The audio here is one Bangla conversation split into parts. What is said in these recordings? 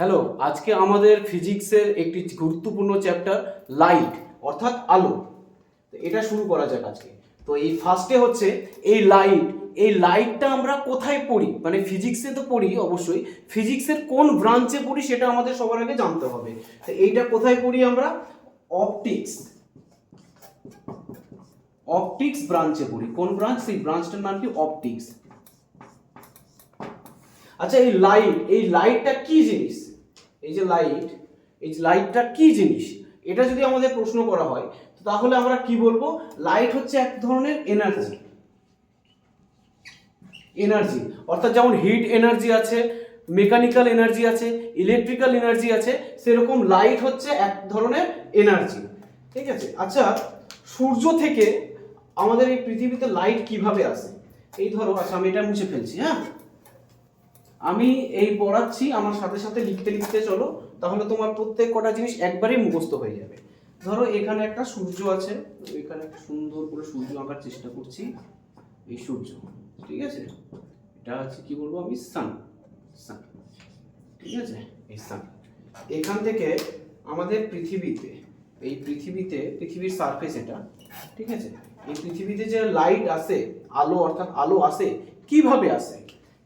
হ্যালো, আজকে আমাদের ফিজিক্সের একটি গুরুত্বপূর্ণ চ্যাপ্টার লাইট অর্থাৎ আলো। তো এটা শুরু করা যাক আজকে। তো এই ফার্স্টে হচ্ছে এই লাইটটা আমরা কোথায় পড়ি, মানে ফিজিক্সে তো পড়ি অবশ্যই, ফিজিক্সের কোন ব্রাঞ্চে পড়ি সেটা আমাদের সবার আগে জানতে হবে। তো এইটা কোথায় পড়ি আমরা? অপটিক্স ব্রাঞ্চে পড়ি। কোন ব্রাঞ্চ? সেই ব্রাঞ্চটার নাম কি? অপটিক্স। আচ্ছা, এই লাইটটা কি জিনিস? এই লাইটটা কি জিনিস, এটা যদি আমাদের প্রশ্ন করা হয় তাহলে আমরা কি বলবো? লাইট হচ্ছে এক ধরনের এনার্জি, অর্থাৎ যেমন হিট এনার্জি আছে, মেকানিক্যাল এনার্জি আছে, ইলেকট্রিক্যাল এনার্জি আছে, সেরকম লাইট হচ্ছে এক ধরনের এনার্জি। ঠিক আছে। আচ্ছা, সূর্য থেকে আমাদের এই পৃথিবীতে লাইট কিভাবে আসে? এই ধরো, আচ্ছা আমি এটা মুছে ফেলছি। হ্যাঁ, আমি এই পড়াচ্ছি, আমার সাথে সাথে লিখতে লিখতে চলো, তাহলে তোমার প্রত্যেক কটা জিনিস একবারেই মুখস্থ হয়ে যাবে। ধরো এখানে একটা সূর্য আছে, এখানে একটা সুন্দর করে সূর্য আঁকার চেষ্টা করছি। এই সূর্য, ঠিক আছে, এটা হচ্ছে কি বলবো আমি? সান। ঠিক আছে, এই সান। এখান থেকে আমাদের পৃথিবীর সারফেস এটা, ঠিক আছে। এই পৃথিবীতে যে লাইট আসে, আলো অর্থাৎ আলো আসে, কিভাবে আসে?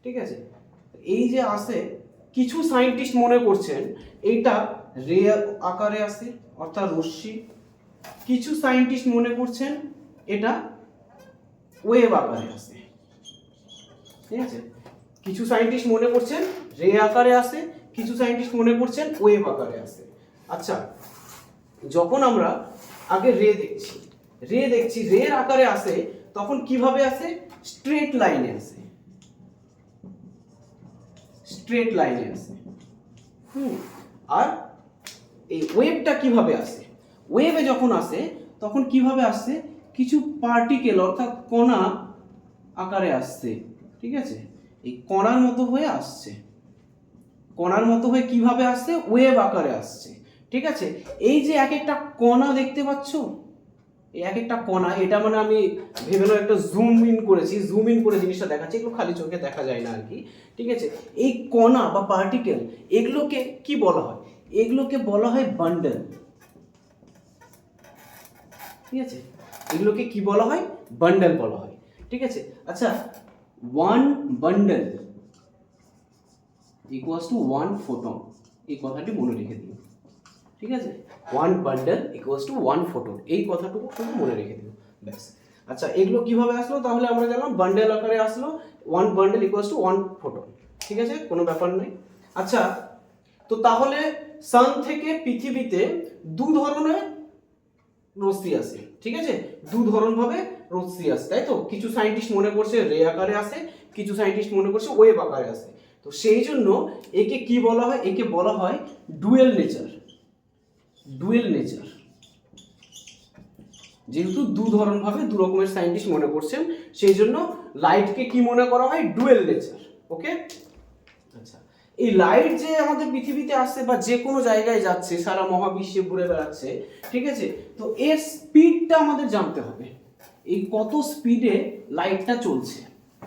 ঠিক আছে, এই যে আসে, কিছু সায়েন্টিস্ট মনে করছেন এইটা রে আকারে আসে অর্থাৎ রশ্মি, কিছু সায়েন্টিস্ট মনে করছেন এটা ওয়েভ আকারে আসে। ঠিক আছে, কিছু সায়েন্টিস্ট মনে করছেন রে আকারে আসে, কিছু সায়েন্টিস্ট মনে করছেন ওয়েভ আকারে আসে। আচ্ছা, যখন আমরা আগে রে দেখছি রের আকারে আসে, তখন কিভাবে আসে? স্ট্রেট লাইনে আসে। আর এই ওয়েভটা কিভাবে আসে? ওয়েভে যখন আসে তখন কিভাবে আসছে? কিছু পার্টিকেল অর্থাৎ কণা আকারে আসছে। ঠিক আছে, এই কণার মতো হয়ে আসছে, কিভাবে আসছে? ওয়েভ আকারে আসছে। ঠিক আছে, এই যে এক একটা কণা দেখতে পাচ্ছ, এই এক একটা কণা, এটা মানে আমি ভেবে নাও একটা জুম ইন করে জিনিসটা দেখাচ্ছি, এগুলো খালি চোখে দেখা যায় না আর কি। ঠিক আছে, এই কণা বা পার্টিকেল, এগুলোকে কি বলা হয়? এগুলোকে বলা হয় বান্ডেল। ঠিক আছে, এগুলোকে কি বলা হয়? বান্ডেল বলা হয়। ঠিক আছে। আচ্ছা, one bundle equals to one photon, এই কথাটি মনে রেখে দিও। ঠিক আছে, one bundle equals to one photon, এই কথাটুকু শুধু মনে রেখে দিও, ব্যাস। আচ্ছা, এগুলো কিভাবে আসলো? তাহলে আমরা জানলাম বান্ডেল আকারে আসলো, one bundle equals to one photon. ঠিক আছে, কোনো ব্যাপার নেই। আচ্ছা, তো তাহলে সান থেকে পৃথিবীতে দু ধরনের রশ্মি আসে। ঠিক আছে, দু ধরন ভাবে রশ্মি আসে, তাই তো? কিছু সায়েন্টিস্ট মনে করছে রে আকারে আসে, কিছু সায়েন্টিস্ট মনে করছে ওয়েভ আকারে আসে। তো সেই জন্য একে কি বলা হয়? একে বলা হয় ডুয়েল নেচার। যেহেতু দু রকমের সায়েন্টিস্ট মনে করছেন, সেই জন্য লাইটকে কি মনে করা হয়? Dual nature. ওকে। আচ্ছা, এই লাইট যে আমাদের পৃথিবীতে আসছে বা যে কোনো জায়গায় যাচ্ছে, সারা মহাবিশ্বে ঘুরে বেড়াচ্ছে, ঠিক আছে, তো এর স্পিডটা আমাদের জানতে হবে। এই কত স্পিডে লাইটটা চলছে,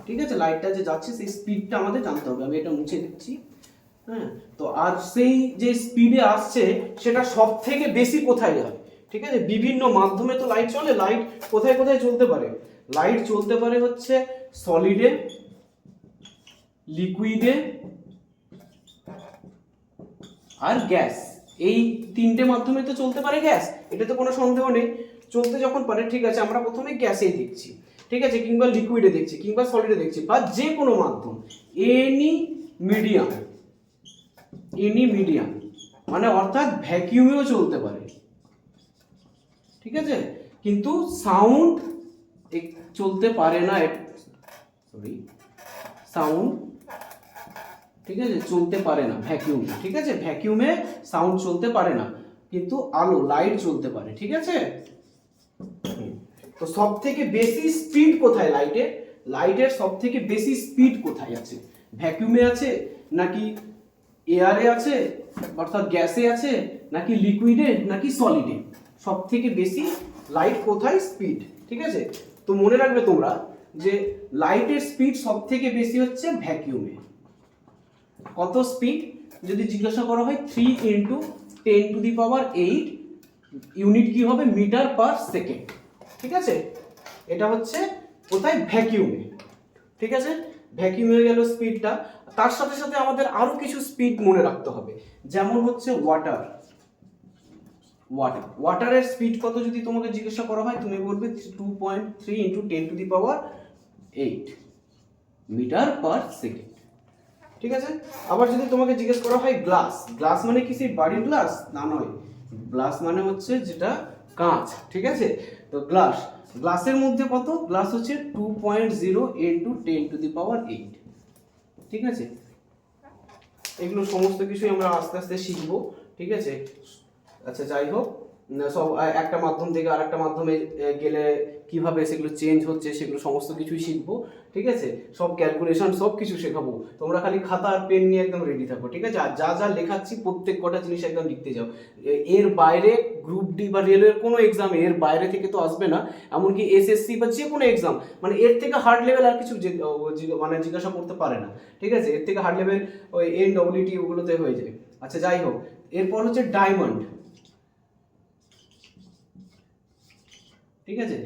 ঠিক আছে, লাইটটা যে যাচ্ছে সেই স্পিডটা আমাদের জানতে হবে। আমি এটা মুছে দিচ্ছি। হ্যাঁ, তো আর সেই যে স্পিডে আসছে সেটা সব থেকে বেশি কোথায় হয়? ঠিক আছে, বিভিন্ন মাধ্যমে তো লাইট চলে। লাইট কোথায় কোথায় চলতে পারে? লাইট চলতে পারে হচ্ছে সলিডে, লিকুইডে আর গ্যাস। এই তিনটে মাধ্যমে তো চলতে পারে গ্যাস, এটা তো কোনো সন্দেহ নেই। চলতে যখন পারে, ঠিক আছে, আমরা প্রথমে গ্যাসেই দেখছি, ঠিক আছে, কিংবা লিকুইডে দেখছি, কিংবা সলিডে দেখছি, বা যে কোনো মাধ্যম, এনি মিডিয়াম, মানে অর্থাৎ ভ্যাকিউমেও চলতে পারে। ঠিক আছে, কিন্তু সাউন্ড চলতে পারে না, সাউন্ড, ঠিক আছে, চলতে পারে না ভ্যাকিউমে। ঠিক আছে, ভ্যাকিউমে সাউন্ড চলতে পারে না, কিন্তু আলো, লাইট চলতে পারে। ঠিক আছে, তো সব থেকে বেশি স্পিড কোথায় লাইটের সব থেকে বেশি স্পিড কোথায় আছে? ভ্যাকিউমে আছে, নাকি এয়ারে আছে অর্থাৎ গ্যাসে আছে, নাকি লিকুইডে, নাকি সলিডে? সব থেকে বেশি লাইট কোথায় স্পিড? ঠিক আছে, তো মনে রাখবে তোমরা যে লাইটের স্পিড সব থেকে বেশি হচ্ছে ভ্যাকিউমে। কত স্পিড? যদি জিজ্ঞাসা করা হয় 3 × 10⁸ ইউনিট কি হবে? Metre per second. ঠিক আছে, এটা হচ্ছে কোথায়? ভ্যাকিউমে। ঠিক আছে, ভ্যাকিউমে গেল স্পিডটা। তার সাথে সাথে আমাদের আরো কিছু স্পিড মনে রাখতে হবে, যেমন হচ্ছে ওয়াটারের স্পিড কত যদি তোমাকে জিজ্ঞাসা করা হয়, তুমি বলবে 2.3 × 10⁸ মিটার পার সেকেন্ড। ঠিক আছে, আবার যদি তোমাকে জিজ্ঞেস করা হয় গ্লাস মানে কি সেই বাড়ির গ্লাস? না, নয়। গ্লাস মানে হচ্ছে যেটা কাঁচ। ঠিক আছে, তো গ্লাসের মধ্যে কত? গ্লাস হচ্ছে 2.0 × 10⁸। ঠিক আছে, এগুলো সমস্ত কিছুই আমরা আস্তে আস্তে শিখবো। ঠিক আছে, আচ্ছা যাই হোক, সব একটা মাধ্যম থেকে আরেকটা মাধ্যমে গেলে কিভাবে সেগুলো চেঞ্জ হচ্ছে সেগুলো সমস্ত কিছুই শিখবো। ঠিক আছে, সব ক্যালকুলেশন সব কিছু শেখাবো। তোমরা খালি খাতা আর পেন নিয়ে একদম রেডি থাকো। ঠিক আছে, আর যা যা লেখাচ্ছি প্রত্যেক কটা জিনিস একদম লিখতে যাও। এর বাইরে গ্রুপ ডি বা রেলওয়ের কোনো এক্সাম এর বাইরে থেকে তো আসবে না, এমনকি এসএসসি বা যে কোনো এক্সাম, মানে এর থেকে হার্ড লেভেল আর কিছু মানে জিজ্ঞাসা করতে পারে না। ঠিক আছে, এর থেকে হার্ড লেভেল ওই NEET ওগুলোতে হয়ে যায়। আচ্ছা যাই হোক, এরপর হচ্ছে ডায়মন্ড। ঠিক আছে,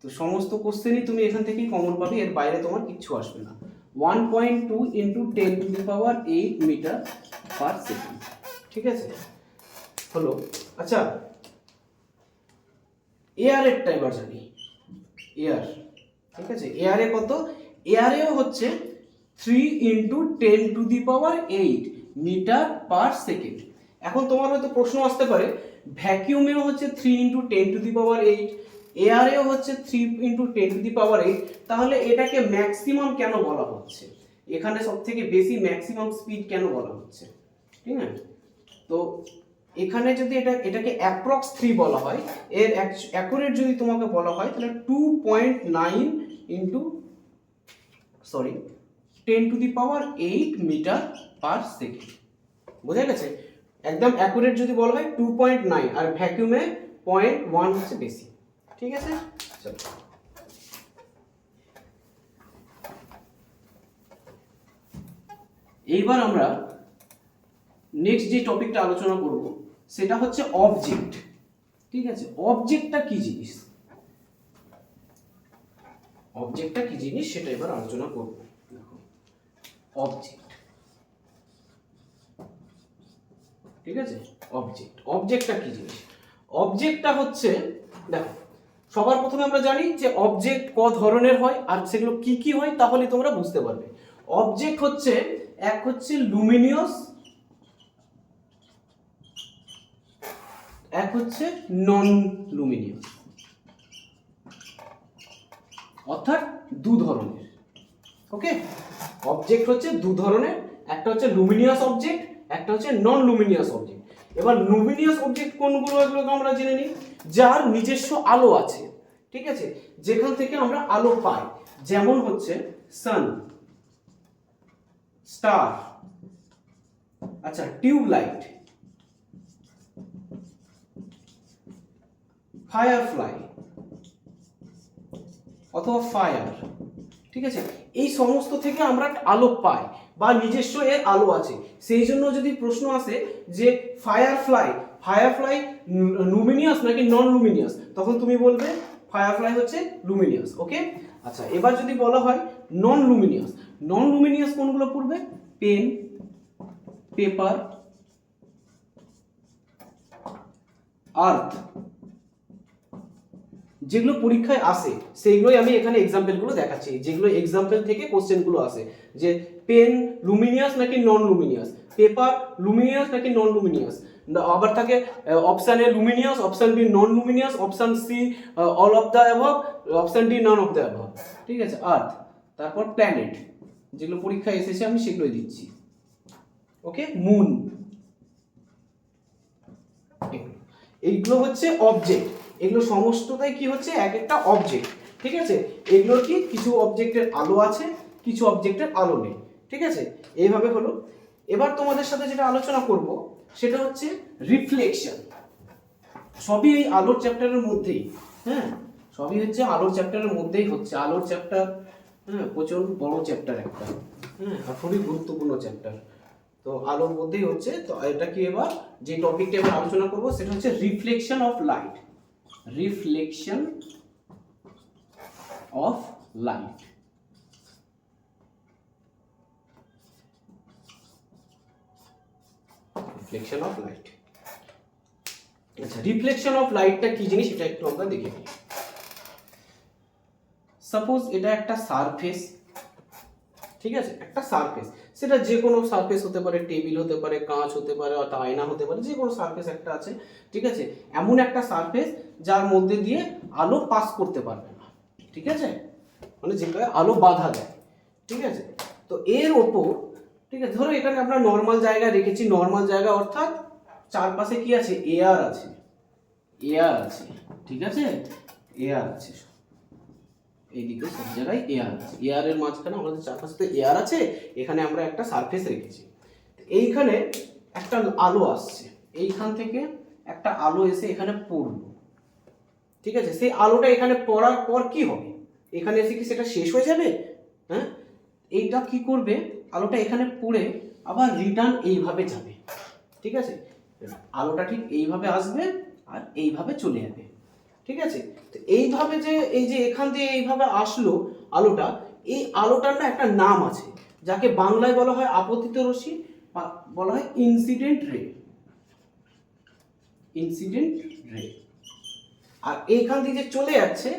তো সমস্ত কোশ্চেনই তুমি এখান থেকেই কমন পাবে, এর বাইরে তোমার কিচ্ছু আসবে না। 1.2 × 10⁸ মিটার পার সেকেন্ড। ঠিক আছে, হলো। আচ্ছা, এয়ারেরটা এবার জানি। এয়ার, ঠিক আছে, এয়ারে কত? এয়ারেও হচ্ছে 3 × 10⁸ মিটার পার সেকেন্ড। এখন তোমার হয়তো প্রশ্ন আসতে পারে, ভ্যাকিউমেও হচ্ছে 3 × 10⁸, এয়ারেও হচ্ছে 3 × 10⁸, তাহলে এটাকে ম্যাক্সিমাম কেন বলা হচ্ছে? এখানে সব থেকে বেশি ম্যাক্সিমাম স্পিড কেন বলা হচ্ছে? ঠিক আছে, তো এখানে যদি এটাকে অ্যাপ্রক্স 3 বলা হয়, এর অ্যাকুরেট যদি তোমাকে বলা হয় তাহলে 2.9 × 10⁸ মিটার পার সেকেন্ড। বোঝা গেছে? একদম অ্যাকুরেট যদি বলা হয় 2.9, আর ভ্যাকিউমে 0.1 হচ্ছে বেশি। ঠিক আছে, চলো এইবার আমরা নেক্সট যে টপিকটা আলোচনা করব সেটা হচ্ছে অবজেক্ট। ঠিক আছে, অবজেক্টটা কি জিনিস? অবজেক্টটা কি জিনিস সেটা এবার আলোচনা করব। দেখো, অবজেক্ট। ঠিক আছে, অবজেক্টটা কি জিনিস? অবজেক্টটা হচ্ছে, দেখো, সবার প্রথমে আমরা জানি যে অবজেক্ট ক ধরনের হয় আর সেগুলো কি কি হয়, তাহলে তোমরা বুঝতে পারবে। অবজেক্ট হচ্ছে এক হচ্ছে লুমিনিয়াস, এক হচ্ছে নন লুমিনিয়াস, অর্থাৎ দু ধরনের। ওকে, অবজেক্ট হচ্ছে দু ধরনের, একটা হচ্ছে লুমিনিয়াস অবজেক্ট, একটা হচ্ছে নন লুমিনিয়াস অবজেক্ট। এবার লুমিনিয়াস অবজেক্ট কোনগুলো এগুলোকে আমরা জেনে নিই। যার নিজস্ব আলো আছে, ঠিক আছে, যেখান থেকে আমরা আলো পাই, যেমন হচ্ছে সান, স্টার, আচ্ছা টিউবলাইট, ফায়ারফ্লাই অথবা ফায়ার। ঠিক আছে, এই সমস্ত থেকে আমরা আলো পাই বা নিজস্ব এর আলো আছে। সেই জন্য যদি প্রশ্ন আসে যে ফায়ারফ্লাই লুমিনিয়াস নাকি নন লুমিনিয়াস, তখন তুমি বলবে ফায়ারফ্লাই হচ্ছে লুমিনিয়াস। ওকে, আচ্ছা এবার যদি বলা হয় নন লুমিনিয়াস কোনগুলো পড়বে? পেন, পেপার, আর্থ, যেগুলো পরীক্ষায় আসে সেইগুলোই আমি এখানে এক্সাম্পলগুলো দেখাচ্ছি, যেগুলো এক্সাম্পল থেকে কোশ্চেনগুলো আসে, যে পেন লুমিনিয়াস নাকি নন লুমিনিয়াস, পেপার লুমিনিয়াস নাকি নন লুমিনিয়াস। আবার থাকে option A luminous, option B non luminous, option C all of the above, option D none of the above. ঠিক আছে, আর্থ, তারপর প্ল্যানেট, যেগুলো পরীক্ষায় এসেছে আমি সেগুলোই দিচ্ছি। ওকে, মুন, এইগুলো হচ্ছে অবজেক্ট। এগুলো সমস্তটাই কি হচ্ছে? এক একটা অবজেক্ট। ঠিক আছে, এগুলোর কি কিছু অবজেক্টের আলো আছে, কিছু অবজেক্টের আলো নেই। ঠিক আছে, এইভাবে হলো। এবার তোমাদের সাথে যেটা আলোচনা করব সেটা হচ্ছে রিফ্লেকশন। সবই এই আলোর চ্যাপ্টারের মধ্যেই। হ্যাঁ, সবই হচ্ছে আলোর চ্যাপ্টারের মধ্যেই হচ্ছে। আলোর চ্যাপ্টার, হ্যাঁ, প্রচুর বড় চ্যাপ্টার একটা, হ্যাঁ, আর খুবই গুরুত্বপূর্ণ চ্যাপ্টার। তো আলোর মধ্যেই হচ্ছে। তো এটা কি, এবার যে টপিকটা এবার আলোচনা করব সেটা হচ্ছে reflection of light. Reflection of light. Reflection of light. আচ্ছা, রিফ্লেকশন অফ লাইটটা কি জিনিস এটা একটু আমরা দেখে নিই। সাপোজ এটা একটা সারফেস, ঠিক আছে, একটা সারফেস, সেটা যে কোনো সারফেস হতে পারে, টেবিল হতে পারে, কাঁচ হতে পারে, অথবা আয়না হতে পারে, যে কোনো সারফেস একটা আছে, ঠিক আছে। এমন একটা সারফেস যার মধ্যে দিয়ে আলো পাস করতে পারবে না, ঠিক আছে, মানে যেটায় আলো বাধা দেয়, ঠিক আছে। তো এর ওপর, ঠিক আছে, ধরো এখানে আমরা নর্মাল জায়গা রেখেছি। নর্মাল জায়গা অর্থাৎ চারপাশে কি আছে, এয়ার আছে, এয়ার আছে, ঠিক আছে, এয়ার আছে, এইদিকে সব জায়গায় এয়ার আছে। এয়ারের মাঝখানে আমাদের চারপাশে তো এয়ার আছে, এখানে আমরা একটা সারফেস রেখেছি। এইখানে একটা আলো আসছে, এইখান থেকে একটা আলো এসে এখানে পড়লো, ঠিক আছে। সেই আলোটা এখানে পড়ার পর কি হবে, এখানে এসে কি সেটা শেষ হয়ে যাবে? হ্যাঁ, এইটা কি করবে, আলোটা এখানে পড়ে আবার রিটার্ন এইভাবে যাবে, ঠিক আছে। আলোটা ঠিক এইভাবে আসবে আর এইভাবে চলে যাবে, ঠিক আছে। তো এইভাবে যে এই যে এখান দিয়ে এইভাবে আসলো আলোটা, এই আলোটার না একটা নাম আছে, যাকে বাংলায় বলা হয় আপতিত রশ্মি, বলা হয় ইনসিডেন্ট রে, ইনসিডেন্ট রে। আর এইখান দিয়ে যে চলে যাচ্ছে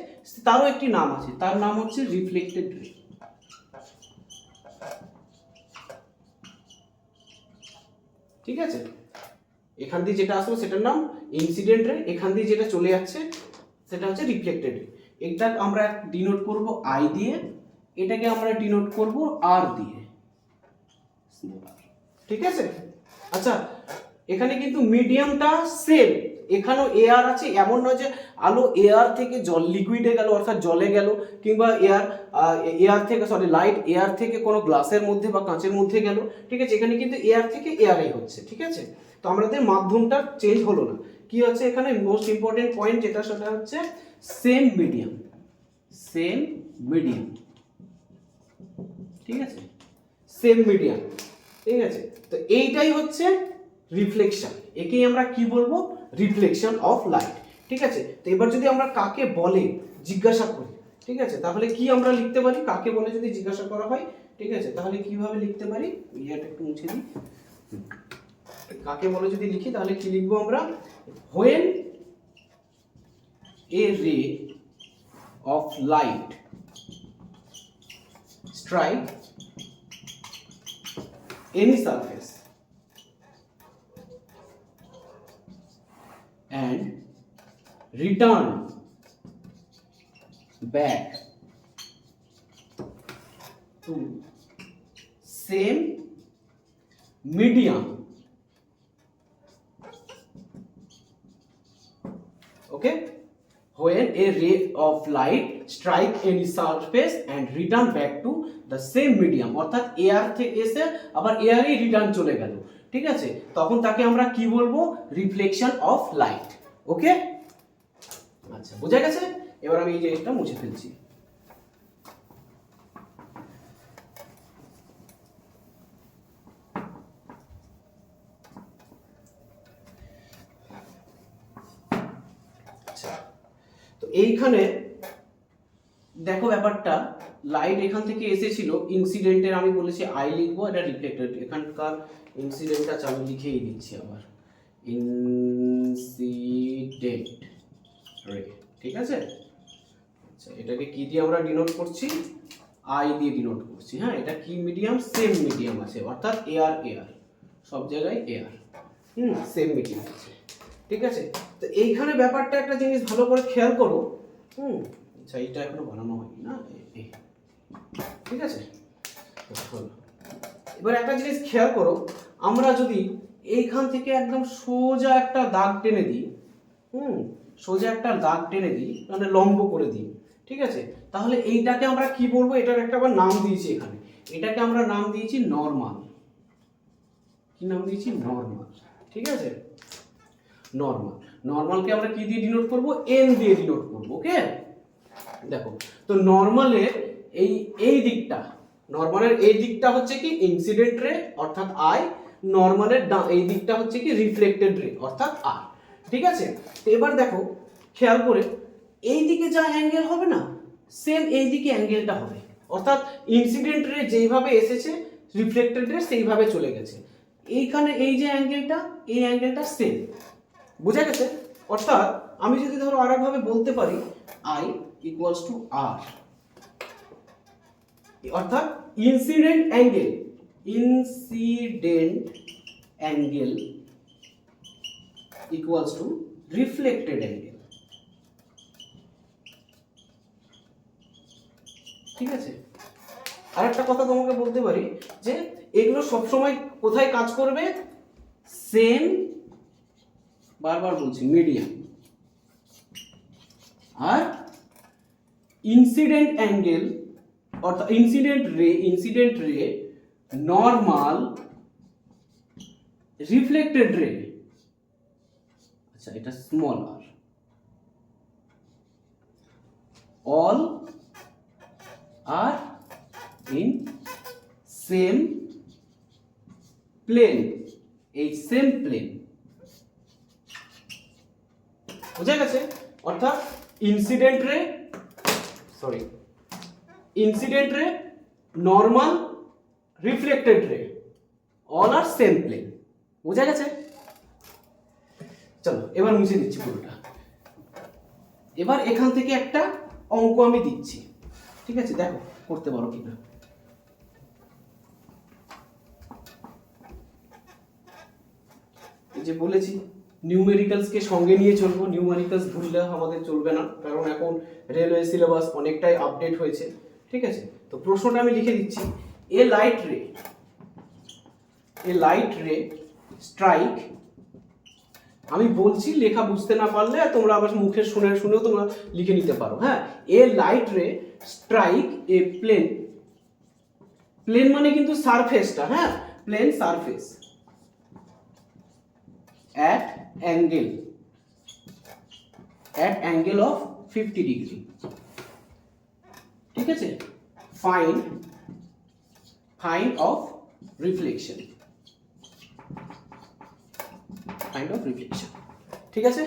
তারও একটি নাম আছে, তার নাম হচ্ছে রিফ্লেক্টেড রে, ঠিক আছে। এখান দিয়ে যেটা আসবে সেটার নাম ইনসিডেন্ট রে, এখান দিয়ে যেটা চলে যাচ্ছে সেটা হচ্ছে রিফ্লেক্টেড রে। এটা আমরা ডিনোট করব আই দিয়ে, এটাকে আমরা ডিনোট করব আর দিয়ে, ঠিক আছে। আচ্ছা, এখানে কিন্তু মিডিয়ামটা সেম, এখানেও এয়ার আছে, এমন নয় যে আলো এয়ার থেকে জল লিকুইডে গেল অর্থাৎ জলে গেল, কিংবা এয়ার থেকে লাইট এয়ার থেকে কোনো গ্লাসের মধ্যে বা কাঁচের মধ্যে গেল, ঠিক আছে। এখানে কিন্তু এয়ার থেকে এয়ারই হচ্ছে, ঠিক আছে। তো আমাদের মাধ্যমটা চেঞ্জ হলো না। কি হচ্ছে এখানে মোস্ট ইম্পর্টেন্ট পয়েন্ট যেটা, সেটা হচ্ছে সেম মিডিয়াম, সেম মিডিয়াম, ঠিক আছে, সেম মিডিয়াম, ঠিক আছে। তো এইটাই হচ্ছে রিফ্লেকশন, একেই আমরা কি বলবো, রিফ্লেকশন অফ লাইট, ঠিক আছে। তো এবার যদি আমরা কাকে বলে জিজ্ঞাসা করি, ঠিক আছে, তাহলে কি আমরা লিখতে পারি, কাকে বলে যদি জিজ্ঞাসা করা হয়, ঠিক আছে, তাহলে কিভাবে লিখতে পারি, এটা একটু মুছে দিই। কাকে বলে যদি লিখি তাহলে কি লিখবো আমরা, when a ray of light strike any surface and return back to same medium, okay, when a ray of light strike any surface and return back to the same medium, অর্থাৎ এয়ার থেকে এসে আবার এয়ারই রিটার্ন চলে গেল, ঠিক আছে, তখন তাকে আমরা কি বলবো, রিফ্লেকশন অফ লাইট, ওকে। আচ্ছা, বোঝা গেছে। এবার আমি এই জিনিসটা মুছে ফেলছি। তো এইখানে দেখো ব্যাপারটা, লাইট এখান থেকে এসেছিল, ইনসিডেন্টের আমি বলেছি আই লিখবো, এটা রিফ্লেক্টেড, এখানকার ইনসিডেন্টটা আমি লিখেই দিচ্ছি আবার, ইনসিডেন্ট রে, ঠিক আছে। আচ্ছা, এটাকে কি দিয়ে আমরা ডিনোট করছি, আই দিয়ে ডিনোট করছি। হ্যাঁ, এটা কি মিডিয়াম, সেম মিডিয়াম আছে, অর্থাৎ এয়ার এয়ার, সব জায়গায় এয়ার, সেম মিডিয়াম আছে, ঠিক আছে। তো এইখানে ব্যাপারটা একটা জিনিস ভালো করে খেয়াল করো, আচ্ছা, এইটা এখনো বানানো হয়নি না, ঠিক আছে। এবার একটা জিনিস খেয়াল করো, আমরা যদি এইখান থেকে একদম সোজা একটা দাগ টেনে দিই, সোজা একটা দাগ টেনে দিই, মানে লম্ব করে দিই, ঠিক আছে, তাহলে এইটাকে আমরা কি বলবো, এটার একটা আবার নাম দিয়েছি এখানে, এটাকে আমরা নাম দিয়েছি নরমাল। কি নাম দিয়েছি, নরমাল, ঠিক আছে, নরমাল। নরমালকে আমরা কি দিয়ে ডিনোট করব, এন দিয়ে ডিনোট করব, ওকে। দেখো, তো নরমালের এই দিকটা, নরমালের এই দিকটা হচ্ছে কি ইনসিডেন্ট রে অর্থাৎ আই, নর্মালের এই দিকটা হচ্ছে কি রিফ্লেক্টেড রে অর্থাৎ আর। ঠিক আছে, তো এবার দেখো খেয়াল করে এই দিকে যা অ্যাঙ্গেল হবে না সেম এই দিকে অ্যাঙ্গেলটা হবে, অর্থাৎ ইনসিডেন্ট রে যেইভাবে এসেছে রিফ্লেক্টেড রে সেইভাবে চলে গেছে। এইখানে এই যে অ্যাঙ্গেলটা এই অ্যাঙ্গেলটা সেম, বোঝা গেছে? অর্থাৎ আমি যদি ধরো আরেকভাবে বলতে পারি আই ইকুয়ালস টু আর, অর্থাৎ incident angle equals to reflected angle. ঠিক আছে, আর একটা কথা তোমাকে বলতে পারি যে এগুলো সবসময় কোথায় কাজ করবে, সেম, বারবার বলছি মিডিয়াম, আর ইনসিডেন্ট অ্যাঙ্গেল অর্থাৎ incident ray normal reflected ray, আচ্ছা এটা স্মল আর, all are in same plane, এই সেম প্লেন। বুঝা গেছে? অর্থাৎ incident ray normal reflected ray all are same plane. বুঝা গেছে? চলো এবার মুছে দিচ্ছি পুরোটা। এবার এখান থেকে একটা অঙ্ক আমি দিচ্ছি, ঠিক আছে, দেখো করতে পারো কিনা। এই যে বলেছি নিউমেরিক্যালসকে সঙ্গে নিয়ে চলবো, নিউমেরিক্যালস ভুললে আমাদের চলবে না, কারণ এখন রেলওয়ে সিলেবাস অনেকটাই আপডেট হয়েছে। ঠিক আছে, তো প্রশ্নটা আমি লিখে দিচ্ছি, এ লাইট রে স্ট্রাইক, আমি বলছি লেখা বুঝতে না পারলে তোমরা আবার মুখে শুনেও তোমরা লিখে নিতে পারো। হ্যাঁ, a light ray strike a plane মানে কিন্তু সারফেসটা, হ্যাঁ plane surface at angle of 50 degree। ঠিক আছে, find of reflection, ঠিক আছে।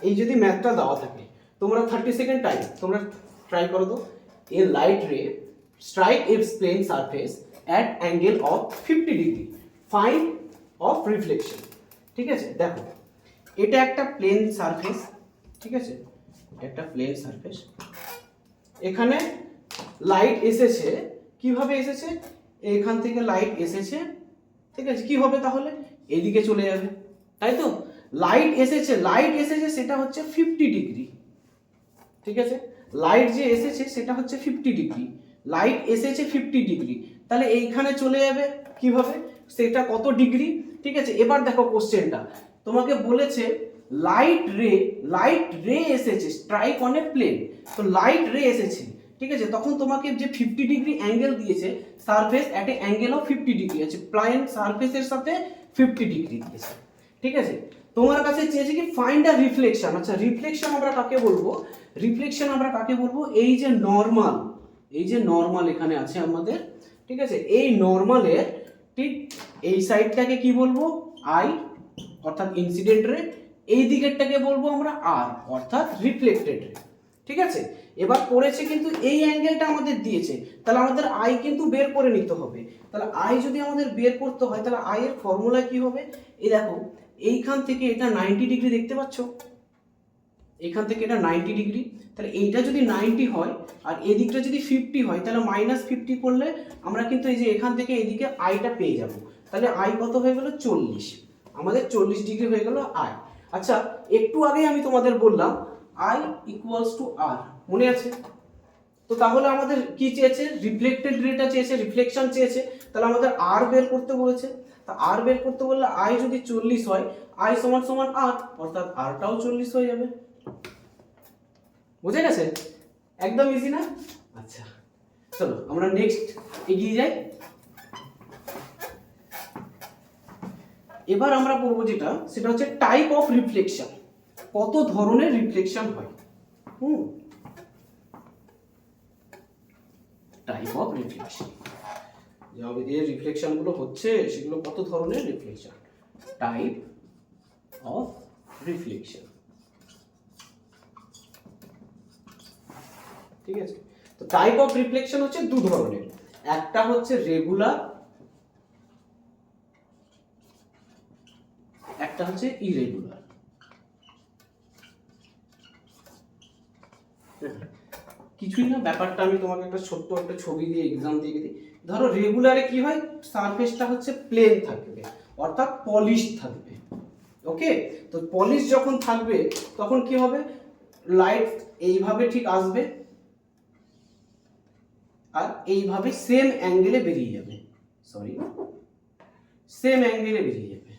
এই যদি ম্যাথটা দেওয়া থাকে তোমরা 30 সেকেন্ড টাইম তোমরা ট্রাই করো তো, a light ray strike a plane surface at angle of 50 degree, find of reflection। ঠিক আছে, দেখো এটা একটা প্লেন সারফেস, ঠিক আছে, একটা প্লেন সারফেস, এখানে লাইট এসেছে, কিভাবে এসেছে, এখান থেকে লাইট এসেছে, ঠিক আছে, কি হবে তাহলে এদিকে চলে যাবে, তাই তো। লাইট এসেছে সেটা হচ্ছে 50 ডিগ্রি, ঠিক আছে, লাইট যে এসেছে সেটা হচ্ছে 50 ডিগ্রি, লাইট এসেছে 50 ডিগ্রি, তাহলে এইখানে চলে যাবে কিভাবে, সেটা কত ডিগ্রি। ঠিক আছে, এবার দেখো কোশ্চেনটা তোমাকে বলেছে লাইট রে এসেছে স্ট্রাইক অন এ প্লেন, তো লাইট রে এসেছে, ঠিক আছে, তখন তোমাকে যে 50 ডিগ্রি অ্যাঙ্গেল দিয়েছে surface at a angle of 50 degree আছে, প্লেন সারফেসের সাথে 50 ডিগ্রি দিয়েছে। ঠিক আছে, তোমার কাছে চেয়েছে কি ফাইন্ড আ রিফ্লেকশন। আচ্ছা রিফ্লেকশন আমরা কাকে বলবো, এই যে নর্মাল এখানে আছে আমাদের, ঠিক আছে, এই নর্মালের ঠিক এই সাইডটাকে কি বলবো আই অর্থাৎ ইনসিডেন্ট রে, এই দিকেরটাকে বলবো আমরা আর অর্থাৎ রিফ্লেক্টেড রে। ঠিক আছে, এবার পড়েছে কিন্তু এই অ্যাঙ্গেলটা আমাদের দিয়েছে, তাহলে আমাদের আই কিন্তু বের করে নিতে হবে। তাহলে আই যদি আমাদের বের করতে হয় তাহলে আই এর ফর্মুলা কি হবে, এই দেখো এইখান থেকে এটা 90 ডিগ্রি দেখতে পাচ্ছ, এখান থেকে এটা 90 ডিগ্রি, তাহলে এইটা যদি 90 হয় আর এদিকটা যদি 50 হয় তাহলে -50 করলে আমরা কিন্তু এই যে এখান থেকে এদিকে আইটা পেয়ে যাব, তাহলে আই কত হয়ে গেল 40, আমাদের 40 ডিগ্রি হয়ে গেল আই। আচ্ছা একটু আগেই আমি তোমাদের বললাম আই ইকুয়ালস টু আর, মনে আছে? তো তাহলে আমাদের কি চেয়েছে, রিফ্লেক্টেড রেটা চেয়েছে, রিফ্লেকশন চেয়েছে, তাহলে আমাদের আর বের করতে বলেছে। তা আর বের করতে বললে আই যদি 40 হয় আই সমান সমান আর, অর্থাৎ আরটাও 40 হয়ে যাবে। বুঝে গেছে? একদম ইজি না? আচ্ছা চলো আমরা নেক্সট এগিয়ে যাই। এবার আমরা পড়বো যেটা, সেটা হচ্ছে টাইপ অফ রিফ্লেকশন, কত ধরনের রিফ্লেকশন হয়। টাইপ অফ রিফ্লেকশন, এর রিফ্লেকশন গুলো হচ্ছে সেগুলো কত ধরনের রিফ্লেকশন, টাইপ অফ রিফ্লেকশন। ঠিক আছে, তো টাইপ অফ রিফ্লেকশন হচ্ছে দু ধরনের, একটা হচ্ছে রেগুলার, একটা হচ্ছে ইরেগুলার। কিছুই না, ব্যাপারটা আমি তোমাকে একটা ছোট্ট একটা ছবি দিয়ে এক্সাম দিয়ে দিই। ধরো রেগুলারে কি হয়, সারফেসটা হচ্ছে প্লেন থাকবে, অর্থাৎ পলিশ থাকবে। ওকে, তো পলিশ যখন থাকবে তখন কি হবে, লাইট এইভাবে ঠিক আসবে আর এইভাবে সেম অ্যাঙ্গেলে বেরিয়ে যাবে, সেম অ্যাঙ্গেলে বেরিয়ে যাবে।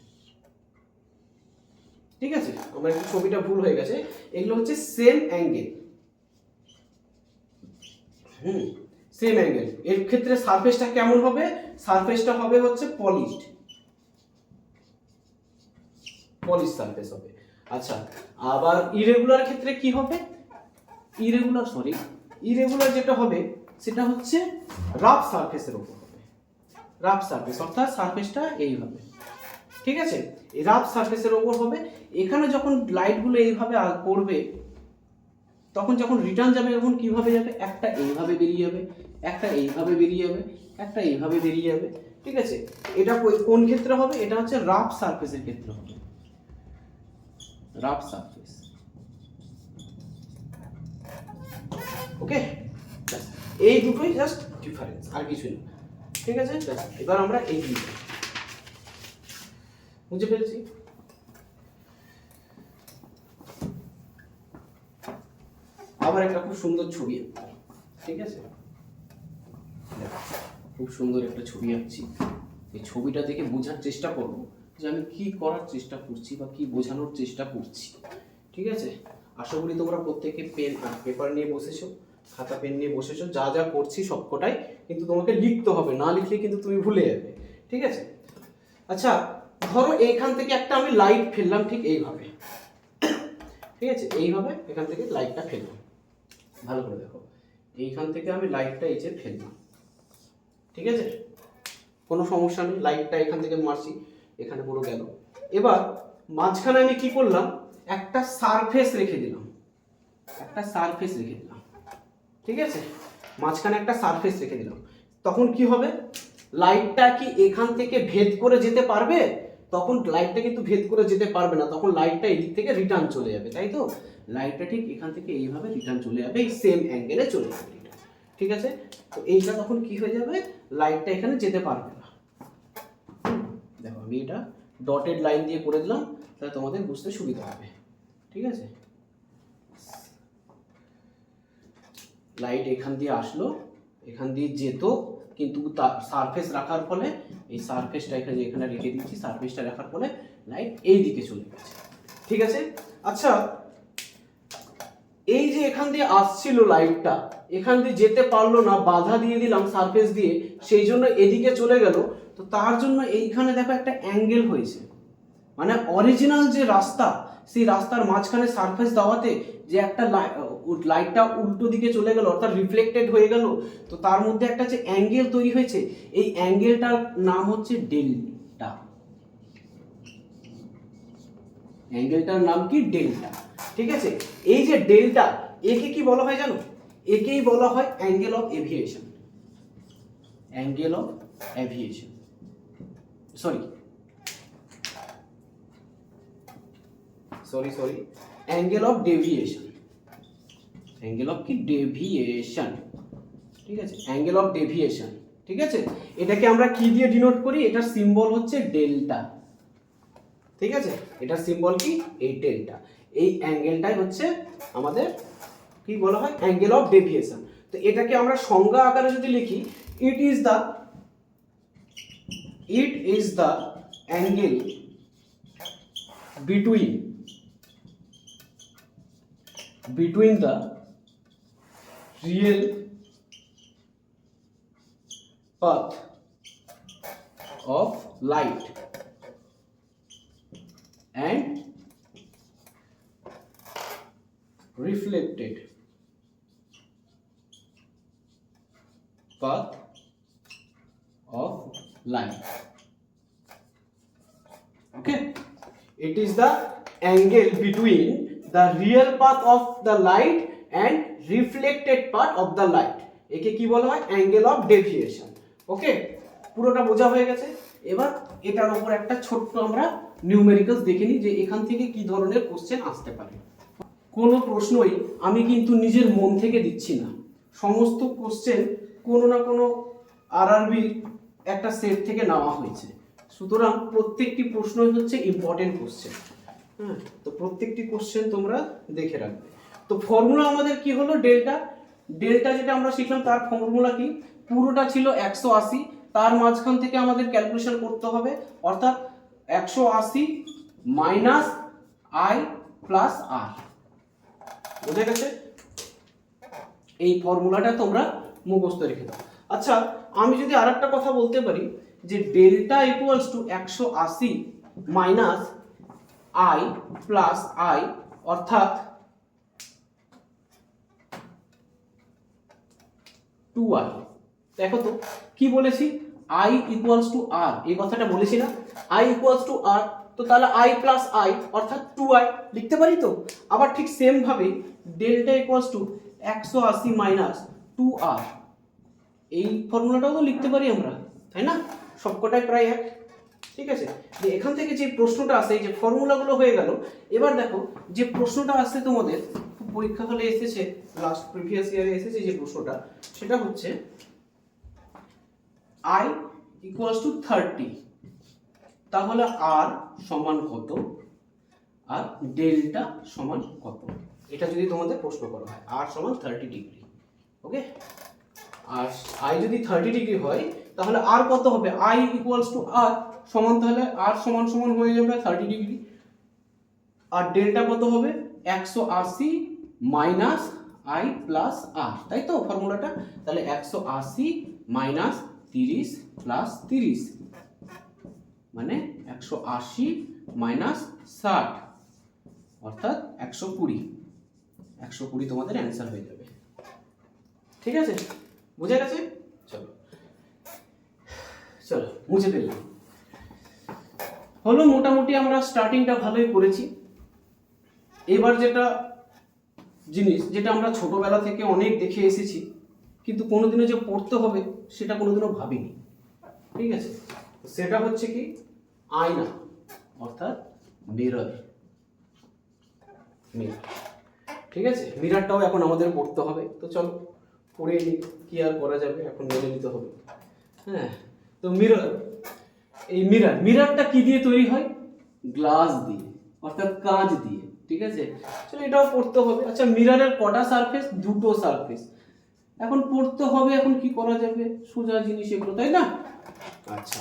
ঠিক আছে, আমার একটু ছবিটা ভুল হয়ে গেছে, এগুলো হচ্ছে সেম অ্যাঙ্গেল। Same angle. এর ক্ষেত্রে সারফেসটা কেমন হবে, সারফেসটা হবে হচ্ছে পলিশ সারফেস হবে। আচ্ছা, আবার ইরেগুলার ক্ষেত্রে কি হবে, ইরেগুলার যেটা হবে সেটা হচ্ছে রাফ সারফেসের উপর হবে, রাফ সারফেস, অর্থাৎ সারফেসটা এইভাবে। ঠিক আছে, এই রাফ সারফেসের উপর হবে। এখানে যখন লাইটগুলো এইভাবে পড়বে তখন যখন রিটার্ন যাবে তখন কিভাবে যাবে, একটা এইভাবে বেরিয়ে যাবে, একটা এইভাবে বেরিয়ে যাবে, একটা এইভাবে বেরিয়ে যাবে। ঠিক আছে, এটা কোন ক্ষেত্রে হবে, এটা হচ্ছে রাফ সারফেসের ক্ষেত্রে হবে, রাফ সারফেস। ওকে, এই দুটোই জাস্ট ডিফারেন্স, আর কিছুই না। ঠিক আছে, এবার আমরা এই বুঝে ফেলছি। আবার একটা খুব সুন্দর ছবি, ঠিক আছে, খুব সুন্দর একটা ছবি আঁকছি। এই ছবিটা দেখে বোঝার চেষ্টা করব যে আমি কি করার চেষ্টা করছি বা কি বোঝানোর চেষ্টা করছি। ঠিক আছে, আশা করি তোমরা প্রত্যেকে পেন আর পেপার নিয়ে বসেছো, খাতা পেন নিয়ে বসেছো, যা যা করছি সবকটাই কিন্তু তোমাকে লিখতে হবে, না লিখলে কিন্তু তুমি ভুলে যাবে। ঠিক আছে, আচ্ছা ধরো এইখান থেকে একটা আমি লাইট ফেললাম ঠিক এইভাবে। ঠিক আছে, এইভাবে এখান থেকে লাইটটা ফেললাম, ভালো করে দেখো, এইখান থেকে আমি লাইটটা এই যে ফেললাম। ঠিক আছে, কোনো সমস্যা নেই, লাইটটা এখান থেকে মারছি, এখানে পুরো গেল। এবার মাঝখানে আমি কি করলাম, একটা সারফেস রেখে দিলাম, একটা সারফেস রেখে দিলাম। ঠিক আছে, মাঝখানে একটা সারফেস রেখে দিলাম, তখন কি হবে, লাইটটা কি এখান থেকে ভেদ করে যেতে পারবে, তখন লাইটটা কিন্তু ভেদ করে যেতে পারবে না, তখন লাইটটা এদিক থেকে রিটার্ন চলে যাবে, তাই তো, লাইটটা ঠিক এখান থেকে এইভাবে রিটার্ন চলে যাবে, এই সেম অ্যাঙ্গেলে চলে যাবে। ঠিক আছে, তো এইটা তখন কি হয়ে যাবে, লাইটটা এখানে যেতে পারবে না। দেখো আমি এটা ডটেড লাইন দিয়ে করে দিলাম, তাহলে তোমাদের বুঝতে সুবিধা হবে। ঠিক আছে, লাইট এখান দিয়ে আসলো, এখান দিয়ে যেত, কিন্তু সারফেস রাখার ফলে এই সারফেসটা এখানে রেখে দিচ্ছি, সারফেসটা রাখার ফলে লাইট এই দিকে চলে গেছে। ঠিক আছে, আচ্ছা এই যে এখান দিয়ে আসছিল লাইটটা, এখান দিয়ে যেতে পারলো না, বাধা দিয়ে দিলাম সারফেস দিয়ে, সেই জন্য এদিকে চলে গেল। তো তার জন্য এইখানে দেখো একটা অ্যাঙ্গেল হয়েছে, মানে অরিজিনাল যে রাস্তা, সেই রাস্তার মাঝখানে সারফেস দেওয়াতে যে একটা লাইটটা উল্টো দিকে চলে গেল, অর্থাৎ রিফ্লেক্টেড হয়ে গেল, তো তার মধ্যে একটা যে অ্যাঙ্গেল তৈরি হয়েছে, এই অ্যাঙ্গেলটার নাম হচ্ছে ডেল্টা। অ্যাঙ্গেলটার নাম কি, ডেল্টা। ঠিক আছে, এই যে ডেল্টা, একে কি বলা হয় জানো, একেই বলা হয় angle of aviation, angle of aviation, sorry angle of deviation, angle of কি, ডেভিয়েশন। ঠিক আছে, অ্যাঙ্গেল অফ ডেভিয়েশন। ঠিক আছে, এটাকে আমরা কি দিয়ে ডিনোট করি, এটার সিম্বল হচ্ছে ডেল্টা। ঠিক আছে, এটার সিম্বল কি, এই ডেল্টা। এই অ্যাঙ্গেলটাই হচ্ছে আমাদের কি বলা হয়, অ্যাঙ্গেল অফ ডেভিয়েশন। তো এটাকে আমরা সংজ্ঞা আকারে যদি লিখি, it is the angle between the real path of light and reflected path of it is the angle between the real path of the light and reflected part of the light. একে কি বলা হয়? Angle of deviation. ওকে, পুরোটা বোঝা হয়ে গেছে। এবার এটার উপর একটা ছোট্ট আমরা নিউমেরিক্যালস দেখে নিই যে এখান থেকে কি ধরনের কোশ্চেন আসতে পারে। কোনো প্রশ্নই আমি কিন্তু নিজের মন থেকে দিচ্ছি না, সমস্ত কোশ্চেন কোনো না কোনো আরআরবির একটা সেট থেকে নেওয়া হয়েছে। সুতরাং প্রত্যেকটি প্রশ্নই হচ্ছে ইম্পর্টেন্ট কোশ্চেন। হ্যাঁ, তো প্রত্যেকটি কোশ্চেন তোমরা দেখে রাখবে। তো ফর্মুলা আমাদের কি হলো? ডেল্টা। ডেল্টা যেটা আমরা শিখলাম তার ফর্মুলা কি? পুরোটা ছিল 180, তার মাঝখান থেকে আমাদের ক্যালকুলেশন করতে হবে, অর্থাৎ 180 মাইনাস আই প্লাস আর। বুঝে গেছে? এই ফর্মুলাটা তোমরা মুখস্থ রেখে দাও। আচ্ছা, আমি যদি আরেকটা কথা বলতে পারি যে delta equals to 180 minus I plus I, অর্থাৎ 2i। দেখো তো কি বলেছি? i ইকুয়ালস টু আর, এই কথাটা বলেছি না? i ইকুয়ালস টু আর, তো তাহলে i প্লাস i অর্থাৎ 2i লিখতে পারি তো। আবার ঠিক সেম ভাবে delta equals to 180 minus 2r, এই ফর্মুলাটাও তো লিখতে পারি আমরা, তাই না? সবকটাই প্রায় এক। ঠিক আছে, যে এখান থেকে যে প্রশ্নটা আসে, এই যে ফর্মুলাগুলো হয়ে গেল। এবার দেখো যে প্রশ্নটা আসছে তোমাদের পরীক্ষা হলে এসেছে, লাস্ট প্রিভিয়াস ইয়ারে এসেছে যে প্রশ্নটা, সেটা হচ্ছে i ইকুয়ালস টু 30, তাহলে r সমান কত আর ডেল্টা সমান কত? এটা যদি তোমাদের প্রশ্ন করা হয়, r সমান 30 ডিগ্রি। ওকে, আর i যদি 30 ডিগ্রি হয় তাহলে r কত হবে? i ইকুয়ালস টু r সমান, তাহলে r সমান সমান হয়ে যাবে 30 ডিগ্রি। আর ডেল্টা কত হবে? 180 মাইনাস i প্লাস r, তাই তো ফর্মুলাটা? তাহলে 180 মাইনাস 30 প্লাস 30 মানে 180 মাইনাস 60 অর্থাৎ 120। 120 তোমাদের অ্যান্সার হয়ে যাবে। ঠিক আছে, বুঝে গেছে? চলো চলো মুছে ফেললাম। হলো, মোটামুটি আমরা স্টার্টিংটা ভালোই করেছি। এবার যেটা জিনিস, যেটা আমরা ছোটবেলা থেকে অনেক দেখে এসেছি কিন্তু কোনোদিনও যে পড়তে হবে সেটা কোনোদিনও ভাবিনি। ঠিক আছে, সেটা হচ্ছে কি? আয়না, অর্থাৎ মিরর। মিরর, ঠিক আছে, মিররটাও এখন আমাদের পড়তে হবে। তো চলো পড়ে নিই, কি আর করা যাবে, এখন মেনে নিতে হবে। হ্যাঁ, তো মিরর, এই মিররটা কি দিয়ে তৈরি হয়? গ্লাস দিয়ে, অর্থাৎ কাঁচ দিয়ে। ঠিক আছে, চলো এটাও পড়তে হবে। আচ্ছা, মিররের কটা সারফেস? দুটো সারফেস। এখন পড়তে হবে, এখন কি করা যাবে? সোজা জিনিস এগুলো, তাই না? আচ্ছা,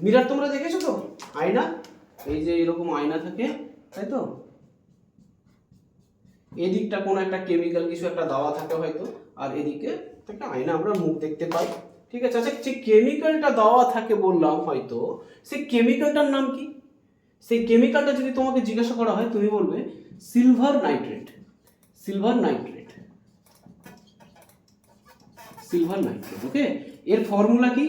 মিরর তোমরা দেখেছো তো? আয়না, এই যে এরকম আয়না থাকে, তাই তো? এদিকটা কোনো একটা কেমিক্যাল কিছু একটা দেওয়া থাকে হয়তো, আর এদিকে একটা আয়না, আমরা মুখ দেখতে পাই। ঠিক আছে, আচ্ছা যে কেমিক্যালটা দেওয়া থাকে বললাম হয়তো, সেই কেমিক্যালটার নাম কি? সেই কেমিক্যালটা যদি তোমাকে জিজ্ঞাসা করা হয়, তুমি বলবে silver nitrate. Silver nitrate, silver nitrate. Okay, এর ফর্মুলা কি?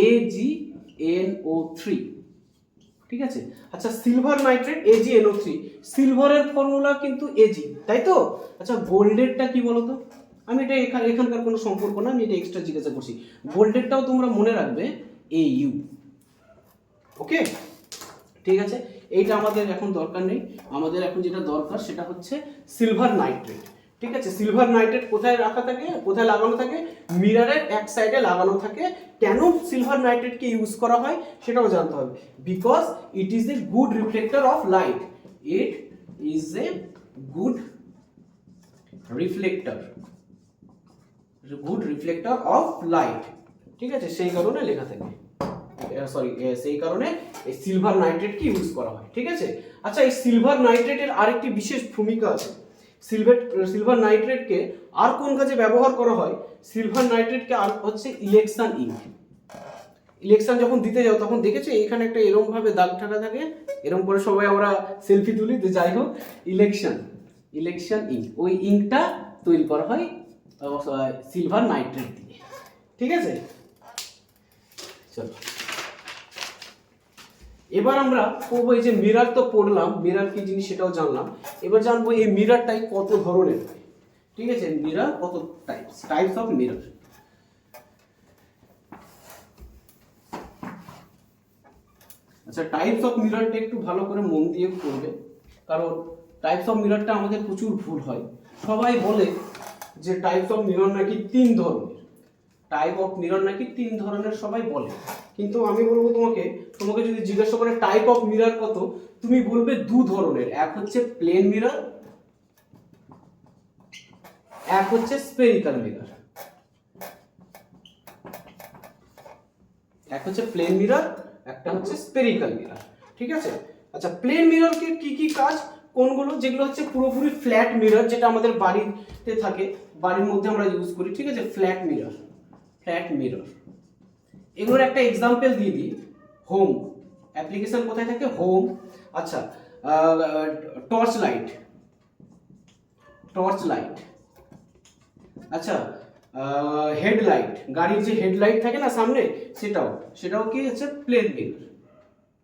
AgNO3। ঠিক আছে, আচ্ছা সিলভার নাইট্রেট AgNO3, সিলভারের ফর্মুলা কিন্তু Ag, তাই তো? আচ্ছা গোল্ডেরটা কি বলো তো? আমি এটা এখানকার কোনো সম্পর্ক না, আমি এটা এক্সট্রা জিজ্ঞাসা করছি। গোল্ডেরটাও তোমরা মনে রাখবে Au। ওকে, ঠিক আছে, এইটা আমাদের এখন দরকার নেই। আমাদের এখন যেটা দরকার সেটা হচ্ছে সিলভার নাইট্রেট। ঠিক আছে, সিলভার নাইট্রেট কোথায় রাখা থাকে, কোথায় লাগানো থাকে? মিররের এক সাইডে লাগানো থাকে। কেন সিলভার নাইট্রেটকে ইউজ করা হয় সেটাও জানতে হবে। Because it is a good reflector of light. It is a good reflector, good reflector of light. ঠিক আছে, সেই কারণে লেখা থাকে, সরি সেই কারণে এই সিলভার নাইট্রেটকে ইউজ করা হয়। ঠিক আছে, আচ্ছা এই সিলভার নাইট্রেটের আরেকটি বিশেষ ভূমিকা আছে। সিলভার নাইট্রেটকে আর কোন কাজে ব্যবহার করা হয়? সিলভার নাইট্রেটকে আর হচ্ছে ইলেকশন ইঙ্ক। ইলেকশন যখন দিতে যাও তখন দেখেছো এখানে একটা এরকম ভাবে দাগ ঠাকা থাকে, এরকম করে সবাই আমরা সেলফি তুলি। যাই হোক, ইলেকশন ইঙ্ক, ওই ইঙ্কটা তৈরি করা হয় সিলভার নাইট্রেট দিয়ে। ঠিক আছে, চলো এবার আমরা পড়বো, এই যে মিরর তো পড়লাম, মিরর কি জিনিস সেটাও জানলাম। এবার জানবো এই মিররটাই কত ধরনের হয়। ঠিক আছে, মিরর কত টাইপস অফ মিরর। আচ্ছা, টাইপস অফ মিররটা একটু ভালো করে মন দিয়ে পড়বে, কারণ টাইপস অফ মিররটা আমাদের প্রচুর ভুল হয়। সবাই বলে যে টাইপস অফ মিরর নাকি 3 ধরনের, টাইপ অফ মিরর নাকি 3 ধরনের সবাই বলে, কিন্তু আমি বলবো তোমাকে যদি জিজ্ঞাসা করে টাইপ অফ মিরর কত, তুমি বলবে 2 ধরনের, এক হচ্ছে প্লেন মিরর, এক হচ্ছে স্ফেরিক্যাল মিরর। এক হচ্ছে প্লেন মিরর, একটা হচ্ছে স্ফেরিক্যাল মিরর। ঠিক আছে। আচ্ছা, প্লেন মিররকে কি কি কাজ, কোনগুলো, যেগুলো হচ্ছে পুরোপুরি ফ্ল্যাট মিরর, যেটা আমাদের বাড়িতে থাকে, বাড়ির মধ্যে আমরা ইউজ করি। ঠিক আছে, ফ্ল্যাট মিরর, ফ্ল্যাট মিরর। এগুলোর একটা এক্সাম্পল দিয়ে দিই। হোম অ্যাপ্লিকেশন কোথায় থাকে? হোম। আচ্ছা, টর্চ লাইট, টর্চ লাইট। আচ্ছা, হেডলাইট, গাড়ির যে হেডলাইট থাকে না সামনে, সেটাও কি হচ্ছে প্লেন মিরর,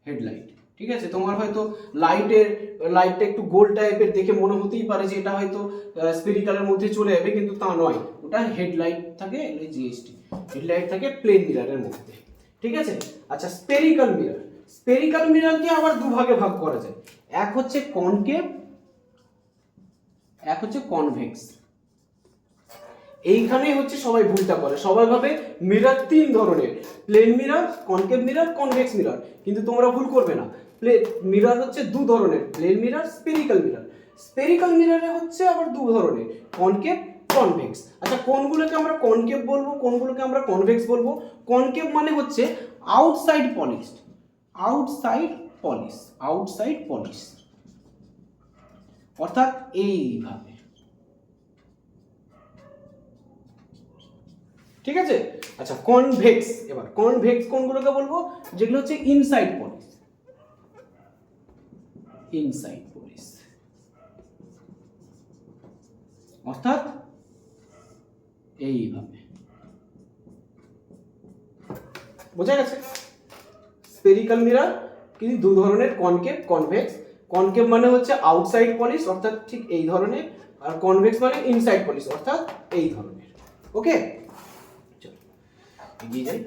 হেডলাইট। ঠিক আছে, তোমার হয়তো লাইটটা একটু গোল টাইপের দেখে মনে হতেই পারে যে এটা হয়তো স্ফেরিক্যালের মধ্যে চলে যাবে, কিন্তু তা নয়, ওটা হেডলাইট থাকে, জিএসটি হেডলাইট থাকে প্লেন মিররের মধ্যে। ঠিক আছে। আচ্ছা, স্ফেরিক্যাল মিরর, স্ফেরিক্যাল মিররকে আবার দুভাগে ভাগ করা যায়, এক হচ্ছে কনকেভ, এক হচ্ছে কনভেক্স। এইখানেই হচ্ছে সবাই ভুলটা করে, সবাই ভাবে মিরর 3 ধরনের, plane mirror, concave mirror, convex mirror, কিন্তু তোমরা ভুল করবে না। মিরর হচ্ছে 2 ধরনের, plane mirror, spherical mirror. Spherical মিররে হচ্ছে আবার 2 ধরনের, কনকেভ, কনভেক্স। আচ্ছা, কোনগুলোকে আমরা কনকেভ বলবো, কোনগুলোকে আমরা কনভেক্স বলবো? কনকেভ মানে হচ্ছে outside polished, outside polish, outside polish, অর্থাৎ এইভাবে। ঠিক আছে। আচ্ছা, কনভেক্স, এবার কনভেক্স কোনগুলোকে বলবো? যেগুলো হচ্ছে ইনসাইড পলিশ, ইনসাইড পলিশ, অর্থাৎ এইভাবে। বোঝা গেছে? স্ফেরিক্যাল মিরর কিন্তু 2 ধরনের, কনকেভ, কনভেক্স। কনকেভ মানে হচ্ছে আউটসাইড পলিশ, অর্থাৎ ঠিক এই ধরনের, আর কনভেক্স মানে ইনসাইড পলিশ, অর্থাৎ এই ধরনের। ওকে, চলো এগিয়ে যাই।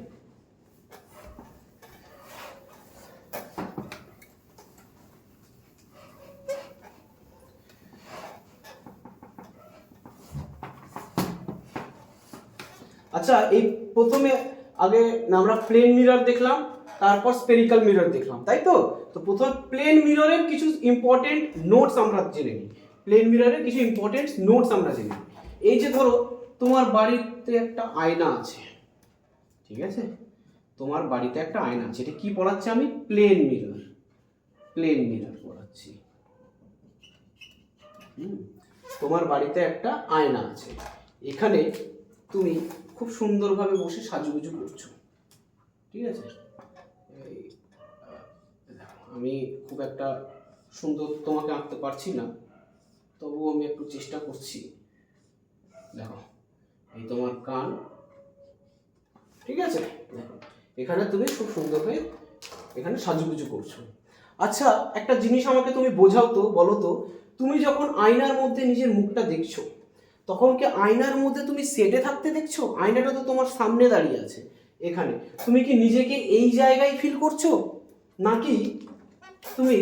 আচ্ছা, এই প্রথমে আগে আমরা প্লেন মিরর দেখলাম, তারপর স্ফেরিক্যাল মিরর দেখলাম, তাই তো? তো প্রথম প্লেন মিররের কিছু ইম্পর্টেন্ট নোটস আমরা জেনে নিই, প্লেন মিররের কিছু ইম্পর্টেন্ট নোটস আমরা জেনে নিই। এই যে ধরো তোমার বাড়িতে একটা আয়না আছে, ঠিক আছে, তোমার বাড়িতে একটা আয়না আছে, এটা কি পড়াচ্ছি আমি? প্লেন মিরর, প্লেন মিরর পড়াচ্ছি। তোমার বাড়িতে একটা আয়না আছে, এখানে তুমি খুব সুন্দরভাবে বসে সাজুগুজু করছো। ঠিক আছে, আমি খুব একটা সুন্দর তোমাকে আঁকতে পারছি না, তবুও আমি একটু চেষ্টা করছি। দেখো, এই তোমার কান, ঠিক আছে, দেখো এখানে তুমি খুব সুন্দর হয়ে এখানে সাজুগুজু করছো। আচ্ছা, একটা জিনিস আমাকে তুমি বোঝাও তো, বলো তো, তুমি যখন আয়নার মধ্যে নিজের মুখটা দেখছো, তখন কি আয়নার মধ্যে তুমি সেটে থাকতে দেখছো? আয়নাটা তো তোমার সামনে দাঁড়িয়ে আছে, এখানে তুমি কি নিজেকে এই জায়গায় ফিল করছো, নাকি তুমি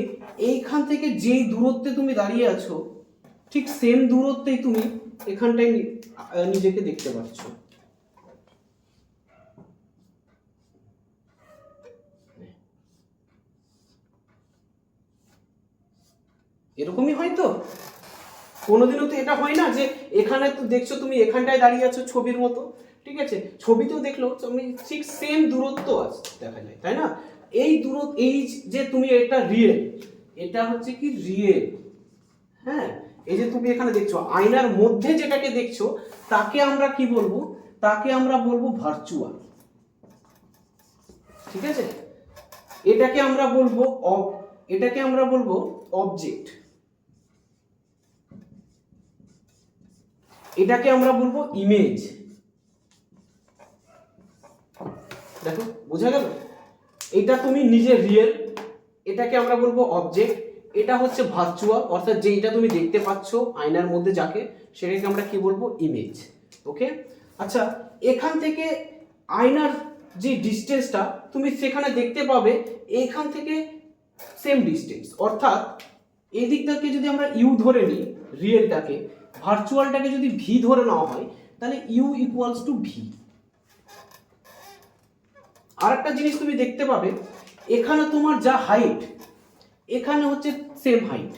এইখান থেকে যেই দূরত্বে তুমি দাঁড়িয়ে আছো ঠিক সেম দূরত্বেই তুমি এখানটায় নিজেকে দেখতে পাচ্ছ? এরকমই হয় তো? কোনোদিনও তো এটা হয় না যে এখানে তো দেখছো তুমি এখানটায় দাঁড়িয়ে আছো ছবির মতো, ঠিক আছে, ছবিতেও দেখলো তুমি ঠিক সেম দূরত্ব আছে, দেখা যায়, তাই না? এই দূরত্ব, এই যে তুমি এটা রিয়েল, এটা হচ্ছে কি রিয়েল, হ্যাঁ। এই যে তুমি এখানে দেখছো আয়নার মধ্যে যেটাকে দেখছো, তাকে আমরা কি বলবো? তাকে আমরা বলবো ভার্চুয়াল। ঠিক আছে, এটাকে আমরা বলবো অবজেক্ট, এটাকে আমরা বলবো ইমেজ। দেখো, বোঝা গেল? এটা তুমি নিজে রিয়েল, এটাকে আমরা বলবো অবজেক্ট, এটা হচ্ছে ভার্চুয়াল অর্থাৎ যেটা তুমি দেখতে পাচ্ছ আয়নার মধ্যে যাকে, সেটাকে আমরা কি বলবো ইমেজ। ওকে, আচ্ছা এখান থেকে আয়নার যে ডিস্টেন্সটা তুমি সেখানে দেখতে পাবে এইখান থেকে সেম ডিস্টেন্স, অর্থাৎ এই দিকটাকে যদি আমরা ইউ ধরে নিই রিয়েলটাকে, ভার্চুয়ালটাকে যদি ভি ধরে নেওয়া হয় তাহলে ইউ ইকুয়ালস টু ভি। আর একটা জিনিস তুমি দেখতে পাবে এখানে তোমার যা হাইট এখানে হচ্ছে সেম হাইট,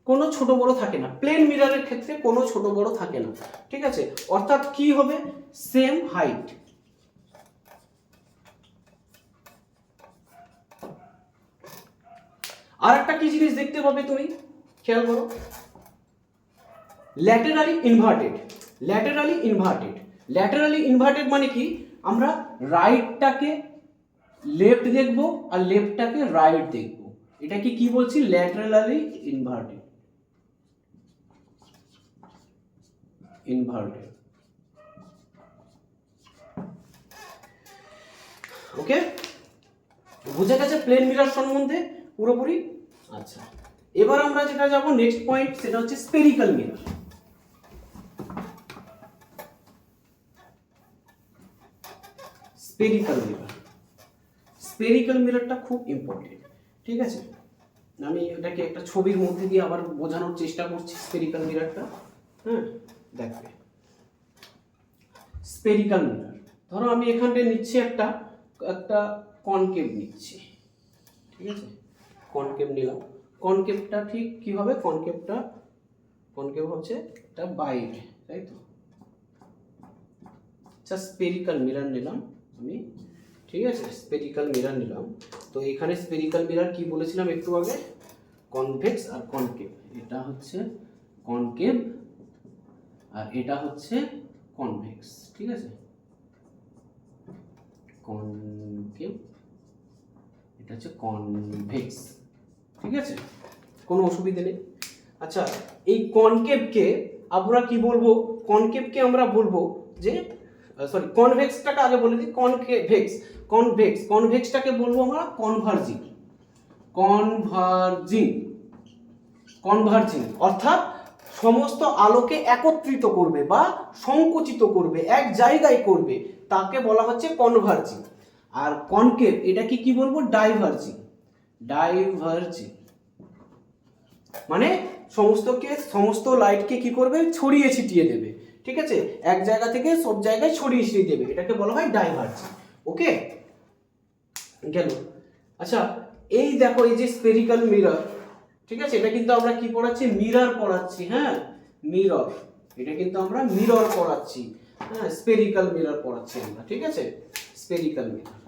কোনো ছোট বড় থাকে না, প্লেন মিররের ক্ষেত্রে কোনো ছোট বড় থাকে না, ঠিক আছে, অর্থাৎ কি হবে সেম হাইট। আর একটা কি জিনিস দেখতে পাবে তুমি খেয়াল করো, laterally inverted. Laterally inverted, laterally inverted মানে কি, আমরা রাইটটাকে লেফট দেখব আর লেফটটাকে রাইট দেখব, এটাকে কি বলছি ল্যাটেরালি ইনভার্টেড। ইনভার্টেড ওকে, বুঝে গেছে প্লেন মিরর সম্বন্ধে পুরোপুরি। আচ্ছা এবার আমরা যেটা যাব নেক্সট পয়েন্ট, সেটা হচ্ছে spherical mirror. Spherical mirror, spherical মিররটা খুব ইম্পর্টেন্ট, ঠিক আছে, আমি এটাকে একটা ছবির মধ্যে দিয়ে আবার বোঝানোর চেষ্টা করছি স্পেরিক্যাল মিররটা। হ্যাঁ দেখবে স্পেরিক্যাল মিরর, ধরো আমি এখানটা নিচ্ছি একটা একটা কনকেভ নিচ্ছি, ঠিক আছে, কনকেভ নিলাম, কনকেভটা ঠিক কি হবে, কনকেভটা কনকেভ হচ্ছে এটা বাইরে, তাই তো। আচ্ছা স্পেরিক্যাল মিরর নিলাম আমি, ঠিক আছে, স্পেরিক্যাল মিরর নিলাম, তো এখানে স্পেরিক্যাল মিরর কি বলেছিলাম একটু আগে, কনভেক্স আর কনকেভ, এটা হচ্ছে কনকেভ আর এটা হচ্ছে কনভেক্স, ঠিক আছে, কনকেভ এটা হচ্ছে কনভেক্স, ঠিক আছে, কোনো অসুবিধা নেই। আচ্ছা এই কনকেভকে আমরা কি বলবো, কনকেভকে আমরা বলবো যে সরি কনভেক্সটাকে আগে বলে দিই, কনভেক্স কনভেক্স কনভেক্সটাকে বলবো আমরা কনভার্জিং। কনভার্জিং কনভার্জিং অর্থাৎ সমস্ত আলোকে একত্রিত করবে বা সংকুচিত করবে, এক জায়গায় করবে, তাকে বলা হচ্ছে কনভার্জিং। আর কনকেভ এটাকে কি বলবো ডাইভার্জিং। ডাইভার্জিং মানে সমস্ত লাইটকে কি করবে ছড়িয়ে ছিটিয়ে দেবে, ঠিক আছে, এক জায়গা থেকে সব জায়গায় ছড়িয়ে ছিটিয়ে দেবে, এটাকে বলা হয় ডাইভার্জিং। ওকে গেল। আচ্ছা এই দেখো এই যে স্পেরিক্যাল মিরর, ঠিক আছে, এটা কিন্তু আমরা কি পড়াচ্ছি মিরর পড়াচ্ছি, হ্যাঁ মিরর, এটা কিন্তু আমরা মিরর পড়াচ্ছি, হ্যাঁ স্পেরিক্যাল মিরর পড়াচ্ছি আমরা, ঠিক আছে, স্পেরিক্যাল মিরর,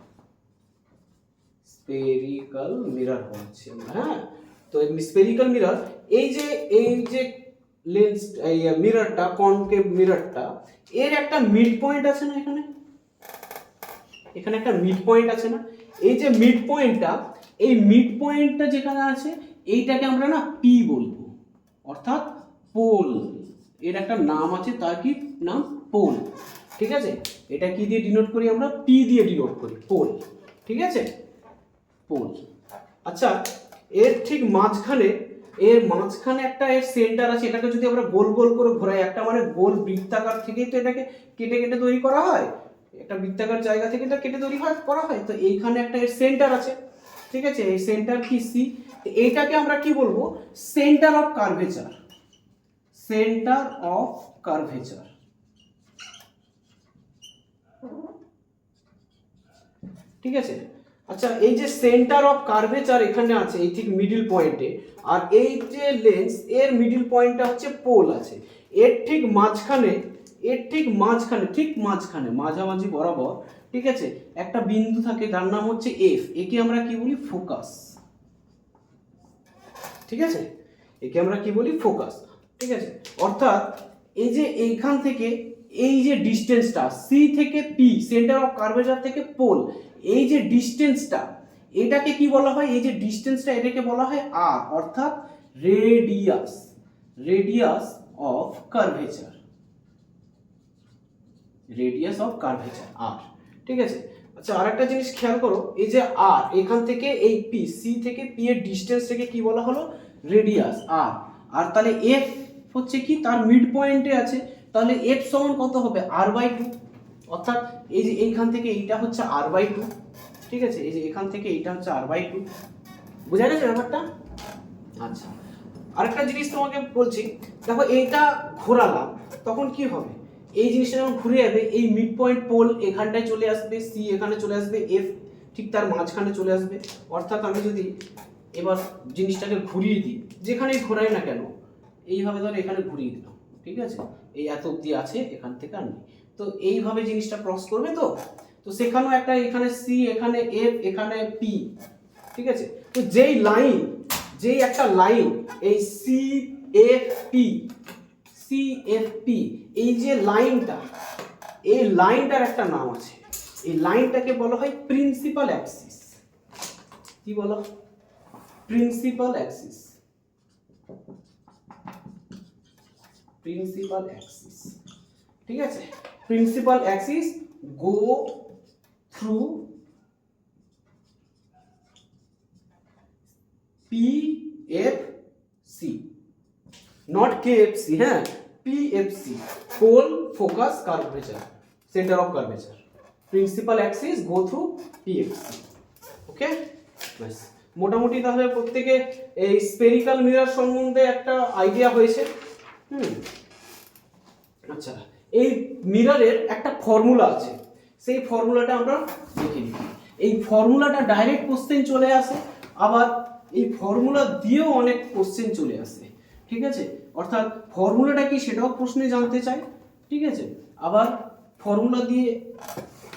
স্পেরিক্যাল মিরর পড়াচ্ছি আমরা, হ্যাঁ। তো স্পেরিক্যাল মিরর এই যে লেন্স এই মিররটা কনকেভ মিররটা, এর একটা মিড পয়েন্ট আছে না, এখানে এখানে একটা মিড পয়েন্ট আছে না, এই যে মিড পয়েন্টটা, এই মিড পয়েন্টটা যেখানে আছে এইটাকে আমরা না পি বলবো, অর্থাৎ পোল, এর একটা নাম আছে, তার কি নাম পোল, ঠিক আছে, এটা কি দিয়ে ডিনোট করি আমরা, পি দিয়ে ডিনোট করি, পোল, ঠিক আছে, পোল। আচ্ছা এর ঠিক মাঝখানে একটা এর সেন্টার আছে, এটাকে যদি আমরা গোল গোল করে ঘোরাই, একটা মানে গোল বৃত্তাকার থেকেই তো এটাকে কেটে কেটে তৈরি করা হয়, একটা বৃত্তাকার জায়গা থেকে এটা কেটে তৈরি করা হয়, তো এইখানে একটা এর সেন্টার আছে, ঠিক আছে, এই সেন্টার কি সি, এইটাকে আমরা কি বলবো centre of curvature. Centre of curvature, ঠিক আছে। আচ্ছা এই যে সেন্টার অফ কার্ভেচার এখানে আছে এই ঠিক মিডল পয়েন্টে, আর এই যে লেন্স এর মিডল পয়েন্টটা হচ্ছে পোল আছে, এর ঠিক মাঝখানে ঠিক মাঝামাঝি বরাবর, ঠিক আছে, একটা বিন্দু থাকে যার নাম হচ্ছে এফ, একে আমরা কি বলি ফোকাস, ঠিক আছে, একে আমরা কি বলি ফোকাস, ঠিক আছে, অর্থাৎ এই যে এইখান থেকে এই যে ডিস্টেন্সটা সি থেকে পি, সেন্টার অফ কার্ভেচার থেকে পোল, এই যে ডিস্টেন্সটা এটাকে কি বলা হয়, এই যে ডিস্টেন্সটা এটাকে বলা হয় আর, অর্থাৎ radius, radius of curvature, radius of curvature আর, ঠিক আছে। আচ্ছা, আরেকটা জিনিস খেয়াল করো, এই যে আর এখান থেকে এই পি, সি থেকে পি এর ডিস্টেন্স থেকে কি বলা হলো, রেডিয়াস আর। আর তাহলে এফ হচ্ছে কি তার মিড পয়েন্টে আছে, তাহলে এফ সমান কত হবে, r/2। অর্থাৎ এই যে এইখান থেকে এইটা হচ্ছে r/2, ঠিক আছে, এই যে এখান থেকে এইটা হচ্ছে r/2। বুঝা গেছে ব্যাপারটা? আচ্ছা, আরেকটা জিনিস তোমাকে বলছি, দেখো এইটা ঘোরালাম তখন কি হবে, এই জিনিসটা যখন ঘুরে যাবে এই মিড পয়েন্ট পোল এখানটায় চলে আসবে, সি এখানে চলে আসবে, এফ ঠিক তার মাঝখানে চলে আসবে। অর্থাৎ আমি যদি এবার জিনিসটাকে ঘুরিয়ে দিই, যেখানেই ঘোরাই না কেন, এইভাবে ধরো এখানে ঘুরিয়ে দিলাম, ঠিক আছে, এই এত অব্দি আছে, এখান থেকে আর নেই, তো এইভাবে জিনিসটা ক্রস করবে। তো তো সেখানেও একটা, এখানে সি, এখানে এফ, এখানে পি, ঠিক আছে। তো যেই একটা লাইন এই সি এফ পি, এই যে লাইনটা, এই লাইনটার একটা নাম আছে, এই লাইনটাকে বলা হয় প্রিন্সিপাল অ্যাক্সিস। কি বলো? Principal axis. ঠিক আছে, principal axis go through PFC, not KFC, হ্যাঁ, PFC, pole focus curvature, centre of curvature, principal axis go through PFC। Okay, ব্যাস, মোটামুটি তাহলে প্রত্যেকে এই স্পেরিক্যাল মিরর সম্বন্ধে একটা আইডিয়া হয়েছে। আচ্ছা, এই মিররের একটা ফর্মুলা আছে, সেই ফর্মুলাটা আমরা দেখে নিই। এই ফর্মুলাটা ডাইরেক্ট কোশ্চেন চলে আসে, আবার এই ফর্মুলা দিয়েও অনেক কোশ্চেন চলে আসে, ঠিক আছে। অর্থাৎ ফর্মুলাটা কি সেটাও প্রশ্নে জানতে চাই, ঠিক আছে, আবার ফর্মুলা দিয়ে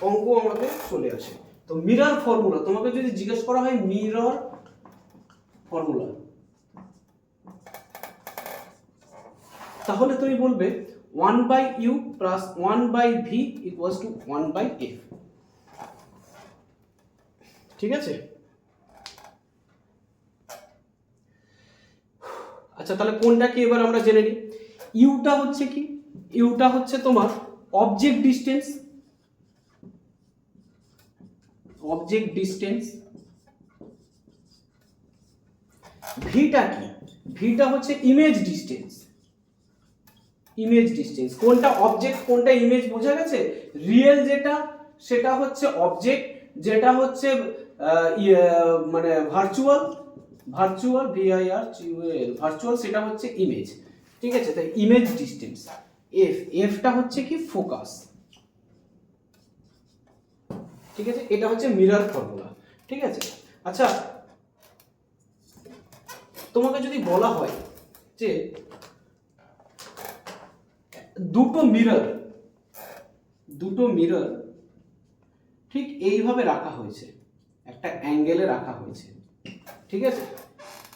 অঙ্ক আমাদের চলে আসে। তো মিরর ফর্মুলা তোমাকে যদি জিজ্ঞেস করা হয় মিরর ফর্মুলা, তাহলে তুমি বলবে 1/u plus 1/v equals to 1/f, ঠিক আছে। আচ্ছা, তাহলে কোনটা কি এবার আমরা জেনে নিই। ইউটা হচ্ছে কি, ইউটা হচ্ছে তোমার অবজেক্ট ডিস্টেন্স, ভিটা কি, ভিটা হচ্ছে ইমেজ ডিস্টেন্স, কোনটা অবজেক্ট কোনটা ইমেজ, বোঝা গেছে। রিয়েল যেটা সেটা হচ্ছে অবজেক্ট, যেটা হচ্ছে মানে ভার্চুয়াল ভার্চুয়াল সেটা হচ্ছে ইমেজ, ঠিক আছে। তাই ইমেজ ডিস্টেন্স। এফটা হচ্ছে কি ফোকাস, ঠিক আছে, এটা হচ্ছে মিরর ফর্মুলা, ঠিক আছে। আচ্ছা, তোমাকে যদি বলা হয় যে দুটো মিরর ঠিক এইভাবে রাখা হয়েছে, একটা অ্যাঙ্গেলে রাখা হয়েছে, ঠিক আছে,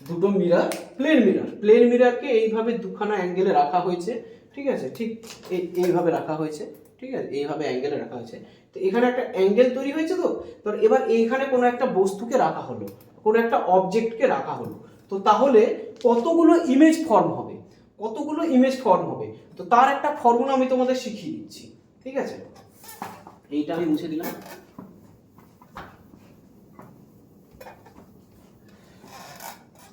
দুটো মিরর, প্লেন মিররকে এইভাবে দুখানা অ্যাঙ্গেলে রাখা হয়েছে, ঠিক আছে, ঠিক এইভাবে রাখা হয়েছে, ঠিক আছে, এইভাবে অ্যাঙ্গেলে রাখা হয়েছে। তো এখানে একটা অ্যাঙ্গেল তৈরি হয়েছে, তো এবার এইখানে কোনো একটা বস্তুকে রাখা হলো, কোনো একটা অবজেক্টকে রাখা হলো, তো তাহলে কতগুলো ইমেজ ফর্ম হবে, তো তার একটা ফর্মুলা আমি তোমাদের শিখিয়ে দিচ্ছি, ঠিক আছে। এইটা আমি মুছে দিলাম।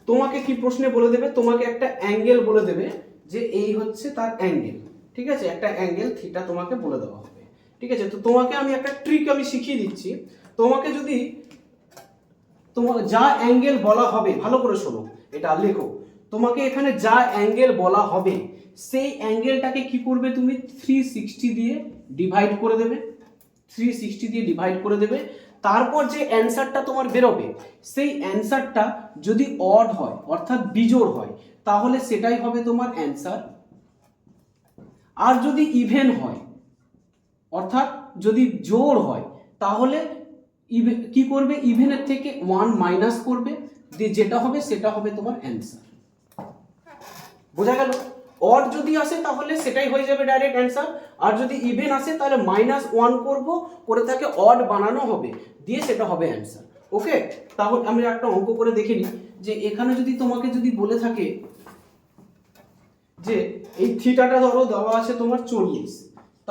তোমাকে কি প্রশ্নে বলে দেবে, তোমাকে একটা অ্যাঙ্গেল বলে দেবে যে এই হচ্ছে তার অ্যাঙ্গেল, ঠিক আছে, একটা অ্যাঙ্গেল থিটা তোমাকে বলে দেওয়া হবে, ঠিক আছে। তো তোমাকে আমি একটা ট্রিক আমি শিখিয়ে দিচ্ছি, তোমাকে যদি তোমার যা অ্যাঙ্গেল বলা হবে, ভালো করে শোনো, এটা লেখো, তোমাকে এখানে যা অ্যাঙ্গেল বলা হবে সেই অ্যাঙ্গেলটাকে কি করবে, তুমি 360 দিয়ে ডিভাইড করে দেবে, তারপর যে অ্যানসারটা তোমার বেরোবে সেই অ্যানসারটা যদি অড হয় অর্থাৎ বিজোড় হয় তাহলে সেটাই হবে তোমার অ্যানসার, আর যদি ইভেন হয় অর্থাৎ যদি জোড় হয় তাহলে কি করবে, ইভেনের থেকে 1 মাইনাস করবে, দিয়ে যেটা হবে সেটা হবে তোমার অ্যানসার। বোঝা গেল? অড যদি আসে তাহলে সেটাই হয়ে যাবে ডাইরেক্ট অ্যানসার, আর যদি ইভেন আসে তাহলে -1 করে তাকে অড বানানো হবে, দিয়ে সেটা হবে অ্যানসার। ওকে, তাহলে আমি একটা অঙ্ক করে দেখে নিই, যে এখানে যদি তোমাকে যদি বলে থাকে যে এই থিটাটা ধরো দেওয়া আছে তোমার 40,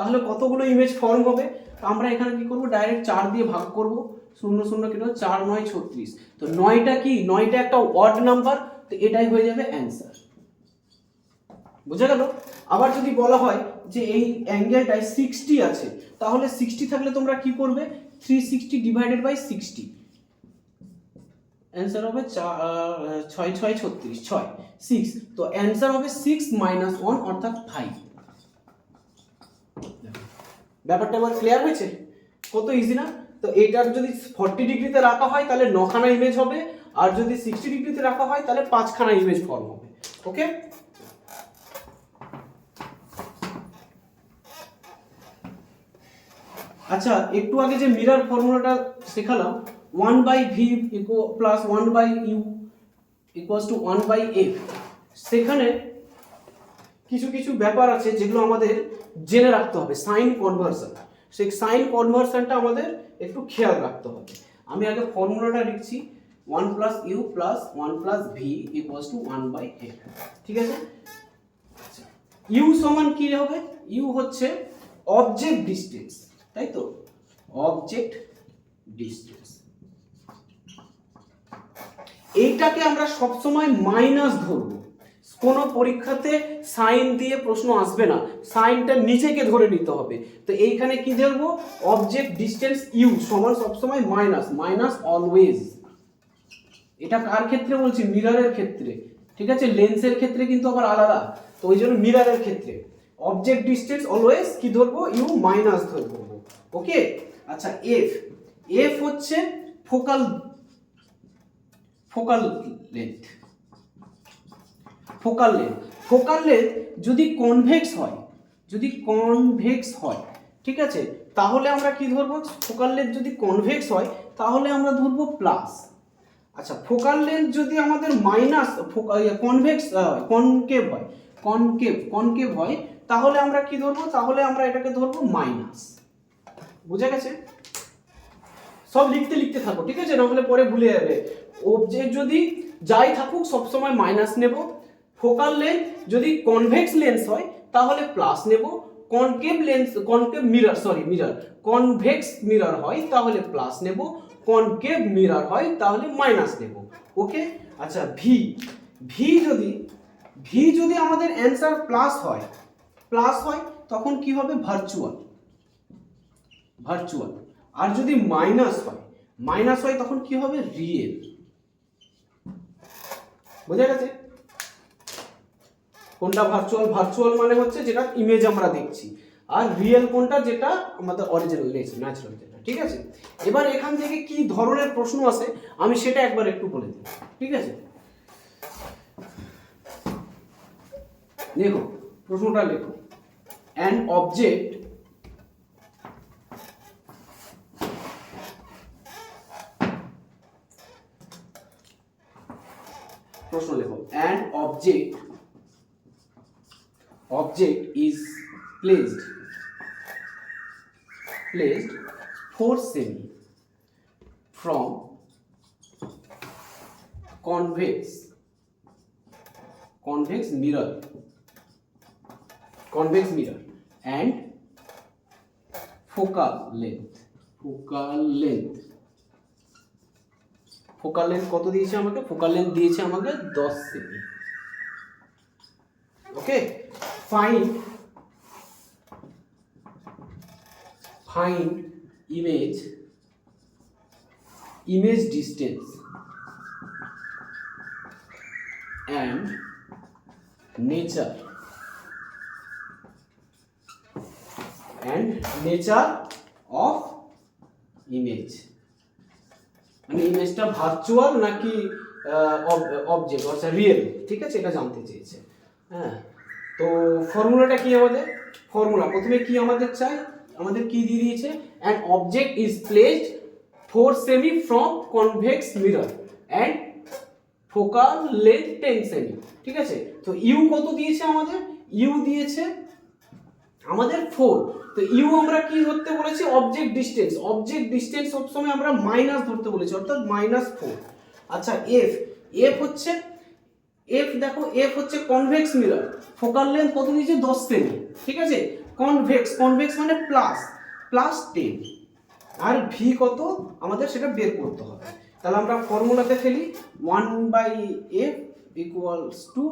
তাহলে কতগুলো ইমেজ ফর্ম হবে? তো আমরা এখানে কি করব, ডাইরেক্ট 4 দিয়ে ভাগ করব, 0 0 কেটে 4 9 36। তো 9টা কি, 9টা একটা অড নাম্বার, তো এটাই হয়ে যাবে অ্যান্সার। বুঝা গেল? আবার যদি বলা হয় যে এই অ্যাঙ্গেলটায় 60 আছে, তাহলে 60 থাকলে তোমরা কি করবে, 360 ডিভাইডেড বাই 60, অ্যান্সার হবে 6 6 36, 6 6, তো অ্যান্সার হবে 6 - 1 অর্থাৎ 5। ব্যাপারটা এবার ক্লিয়ার হয়েছে? কত ইজি না? তো এইটার যদি 40 ডিগ্রিতে রাখা হয় তাহলে 9খানা ইমেজ হবে, আর যদি 60 ডিগ্রিতে রাখা হয় তাহলে 5খানা ইমেজ ফর্ম হবে। ওকে, আচ্ছা একটু আগে যে মিরর ফর্মুলাটা শেখালাম, 1/v plus 1/u equals to 1/f, সেখানে কিছু কিছু ব্যাপার আছে যেগুলো আমাদের জেনে রাখতে হবে। সাইন কনভার্সন, সেই সাইন কনভার্সনটা আমাদের একটু খেয়াল রাখতে হবে। আমি আগে ফর্মুলাটা লিখছি, 1 plus U plus 1 plus V equals to 1/f। ঠিক আছে, ইউ সমান কি হবে? ইউ হচ্ছে অবজেক্ট ডিস্টেন্স, তাই তো, অবজেক্ট ডিস্টেন্স। এইটাকে আমরা সবসময় মাইনাস ধরবো। কোন পরীক্ষাতে সাইন দিয়ে প্রশ্ন আসবে না, সাইনটা নিজেকে ধরে নিতে হবে। তো এইখানে কি ধরবো, অবজেক্ট ডিস্টেন্স ইউ সমান সবসময় মাইনাস, মাইনাস অলওয়েজ। এটা কার ক্ষেত্রে বলছি? মিররের ক্ষেত্রে। ঠিক আছে, লেন্সের ক্ষেত্রে কিন্তু আবার আলাদা, তো ওই জন্য মিররের ক্ষেত্রে অবজেক্ট ডিস্টেন্স অলওয়েজ কি ধরবো, ইউ মাইনাস ধরবো। ওকে, আচ্ছা এফ, এফ হচ্ছে focal length. Focal length, focal length যদি কনভেক্স হয়, যদি কনভেক্স হয়, ঠিক আছে, তাহলে আমরা কি ধরবো? ফোকাল লেন্থ যদি কনভেক্স হয় তাহলে আমরা ধরবো প্লাস। আচ্ছা ফোকাল লেন্থ যদি আমাদের মাইনাস কনভেক্স কনকেভ হয়, কনকেভ হয়, তাহলে আমরা কি ধরবো? তাহলে আমরা এটাকে ধরবো মাইনাস। বুঝা গেছে? সব লিখতে লিখতে থাকো, ঠিক আছে, নাহলে পরে ভুলে যাবে। অবজেক্ট যদি যাই থাকুক সবসময় মাইনাস নেব, ফোকাল লেন্থ যদি কনভেক্স লেন্স হয় তাহলে প্লাস নেব, কনকেভ মিরর কনভেক্স মিরর হয় তাহলে প্লাস নেব, কনকেভ মিরর হয় তাহলে মাইনাস নেব। ওকে, আচ্ছা ভি যদি আমাদের অ্যান্সার প্লাস হয় তখন কি হবে? ভার্চুয়াল। আর যদি মাইনাস হয় তখন কি হবে? রিয়েল। বোঝা গেছে? কোনটা ভার্চুয়াল? ভার্চুয়াল মানে হচ্ছে যেটা ইমেজ আমরা দেখছি, আর রিয়েল কোনটা? যেটা আমাদের অরিজিনাল ন্যাচারাল যেটা। ঠিক আছে, এবার এখান থেকে কি ধরনের প্রশ্ন আসে আমি সেটা একবার একটু বলে দিই। ঠিক আছে, দেখো প্রশ্নটা লেখো, অ্যান অবজেক্ট প্রশ্ন লেখো, an object is placed 4 semi from convex mirror and focal length কত দিয়েছে আমাকে? ফোকাল লেন্থ দিয়েছে আমাকে 10 semi. Okay, find image distance and nature of image, মানে ইমেজটা ভার্চুয়াল নাকি অবজেক্ট অর্থাৎ রিয়েল। ঠিক আছে, এটা জানতে চেয়েছে। হ্যাঁ, তো ফর্মুলাটা কি আমাদের? ফর্মুলা প্রথমে কি আমাদের চাই? আমাদের কি দিয়ে দিয়েছে? An object is placed 4 semi from convex mirror and focal length 10 semi. ঠিক আছে, তো ইউ কত দিয়েছে আমাদের? ইউ দিয়েছে আমাদের 4। তো ইউ আমরা কি ধরতে বলেছি? অবজেক্ট ডিস্টেন্স সবসময় আমরা মাইনাস ধরতে বলেছি, অর্থাৎ -4। আচ্ছা দেখো এফ হচ্ছে কনভেক্স মিরর, ফোকাল লেন্থ কত দিয়েছে? 10 সেমি। ঠিক আছে, কনভেক্স, কনভেক্স মানে প্লাস 10, আর ভি কত আমাদের সেটা বের করতে হবে। তাহলে আমরা ফর্মুলাতে ফেলি 1/f equals to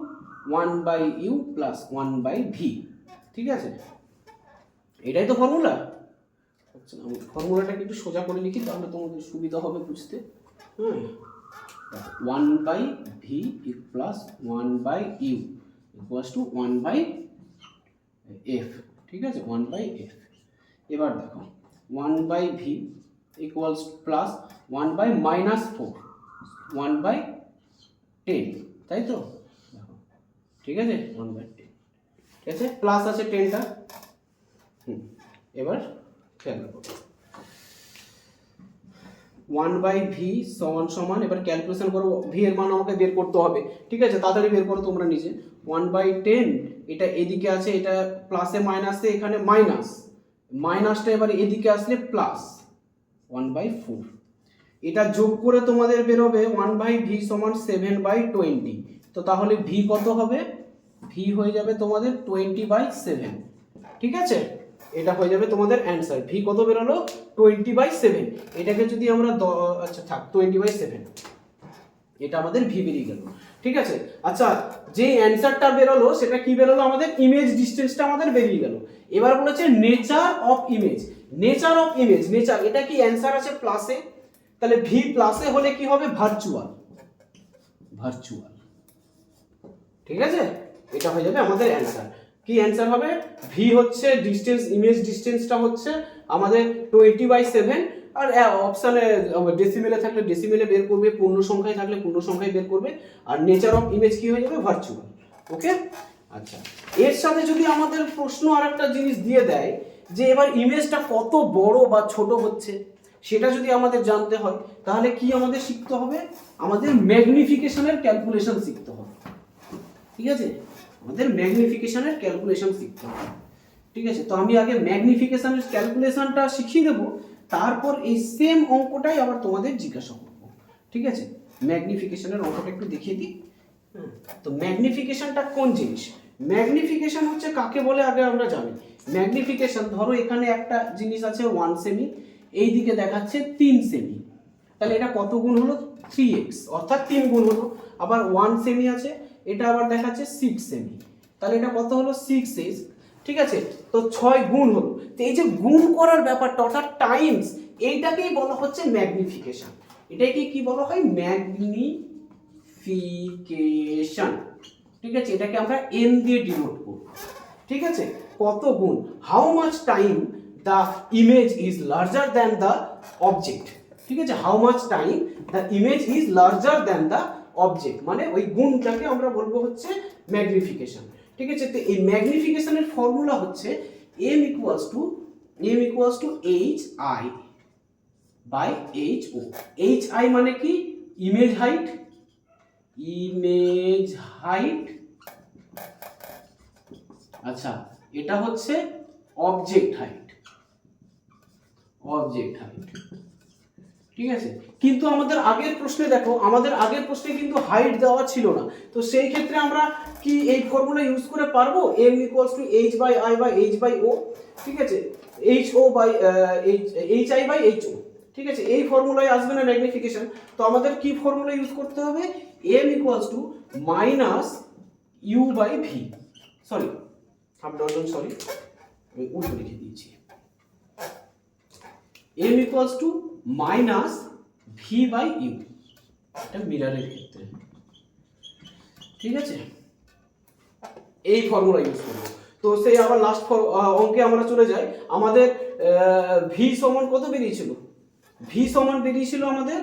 1/u plus 1/v, ঠিক আছে? এটাই তো ফর্মুলা। আচ্ছা, আমি ফর্মুলাটাকে একটু সোজা করে লিখি তাহলে তোমাদের সুবিধা হবে বুঝতে। 1/v plus 1/u equals to 1/f, ঠিক আছে? 1/f। এবার দেখো 1/v ইকুয়ালস প্লাস 1/-4 1/10, তাই তো? দেখো ঠিক আছে, 1/10, ঠিক আছে? প্লাস আছে 10টা। এবার খেয়াল রাখো 1/v সমান এবার ক্যালকুলেশন করো, ভি এর মান আমাকে বের করতে হবে, ঠিক আছে? তাড়াতাড়ি বের করো তোমরা নিজে। 1/10 এটা এদিকে আছে, এটা প্লাসে মাইনাসে এখানে মাইনাসটা এবার এদিকে আসলে প্লাস 1/4, এটা যোগ করে তোমাদের বেরোবে 1/v সমান 7/20। তো তাহলে ভি কত হবে? ভি হয়ে যাবে তোমাদের 20/7, ঠিক আছে? এটা হয়ে যাবে তোমাদের অ্যান্সার। ভি কত বেরোলো? 20/7। এটাকে যদি আমরা আচ্ছা থাক 20/7, এটা আমাদের ভি বেরিয়ে গেল, ঠিক আছে? আচ্ছা, যে অ্যান্সারটা বেরোলো সেটা কি বেরোলো? আমাদের ইমেজ ডিসটেন্সটা আমাদের বেরিয়ে গেল। এবার বলেছে নেচার অফ ইমেজ। নেচার এটা কি অ্যান্সার আছে প্লাসে, তাহলে ভি প্লাসে হলে কি হবে? ভার্চুয়াল, ঠিক আছে? এটা হয়ে যাবে আমাদের অ্যান্সার। কি অ্যান্সার হবে? ভি হচ্ছে ডিসটেন্স, ইমেজ ডিসটেন্সটা হচ্ছে আমাদের 20/7, আর অপশানে ডেসিমেলে থাকলে ডেসিমেলে বের করবে, পূর্ণ সংখ্যায় থাকলে পূর্ণ সংখ্যায় বের করবে, আর নেচার অফ ইমেজ কি হয়ে যাবে? ভার্চুয়াল। ওকে, আচ্ছা। এর সাথে যদি আমাদের প্রশ্ন আর একটা জিনিস দিয়ে দেয় যে এবার ইমেজটা কত বড় বা ছোট হচ্ছে সেটা যদি আমাদের জানতে হয়, তাহলে কি আমাদের শিখতে হবে? আমাদের ম্যাগনিফিকেশনের ক্যালকুলেশন শিখতে হবে, ঠিক আছে? আমাদের ম্যাগনিফিকেশনের ক্যালকুলেশন শিখতে হবে, ঠিক আছে? তো আমি আগে ম্যাগনিফিকেশনের ক্যালকুলেশনটা শিখিয়ে দেবো, তারপর এই সেম অঙ্কটাই আবার তোমাদের জিজ্ঞাসা করবো, ঠিক আছে? ম্যাগনিফিকেশনের অঙ্কটা একটু দেখিয়ে দিই। তো ম্যাগনিফিকেশনটা কোন জিনিস? ম্যাগনিফিকেশন হচ্ছে কাকে বলে আগে আমরা জানি। ম্যাগনিফিকেশন, ধরো এখানে একটা জিনিস আছে 1 সেমি, এই দিকে দেখাচ্ছে 3 সেমি, তাহলে এটা কত গুণ হলো? 3x, অর্থাৎ 3 গুণ হলো। আবার 1 সেমি আছে, এটা আবার দেখাচ্ছে 6 সেমি, তাহলে এটা কত হলো? 6x, ঠিক আছে? তো 6 গুণ হলো। তো এই যে গুণ করার ব্যাপারটা অর্থাৎ টাইমস, এইটাকেই বলা হচ্ছে ম্যাগনিফিকেশন। এটাকে কি বলা হয়? ম্যাগনিফিকেশন, ঠিক আছে? এটাকে আমরা n দিয়ে ডিনোট করব, ঠিক আছে? কত গুণ, how much time the image is larger than the object, ঠিক আছে? How much time the image is larger than the object, মানে ওই গুণটাকে আমরা বলবো হচ্ছে ম্যাগনিফিকেশন, ঠিক আছে? তো এই ম্যাগনিফিকেশনের ফর্মুলা হচ্ছে m equals to hi/ho। hi মানে কি? ইমেজ হাইট, আচ্ছা, এটা হচ্ছে অবজেক্ট হাইট, ঠিক আছে? কিন্তু আমাদের আগের প্রশ্নে দেখো, আমাদের আগের প্রশ্নে কিন্তু হাইট দেওয়া ছিল না, তো সেই ক্ষেত্রে আমরা কি এই ফর্মুলা ইউজ করে পারবো? m ইকুয়ালস টু hi/h/o, ঠিক আছে? hi/ho, ঠিক আছে? এই ফর্মুলায় আসবে না ম্যাগনিফিকেশন, তো আমাদের কি ফর্মুলা ইউজ করতে হবে? m equals to minus u/v, sorry sorry আমি উল্টো লিখে দিয়েছি, m equals to minus v/u, এটা মিররের ক্ষেত্রে, ঠিক আছে? এই ফর্মুলা ইউজ করব। তো সেই আবার লাস্ট অঙ্কে আমরা চলে যাই। আমাদের ভি সমান কত বেরিয়েছিল? ভি সমান বেরিয়েছিল আমাদের,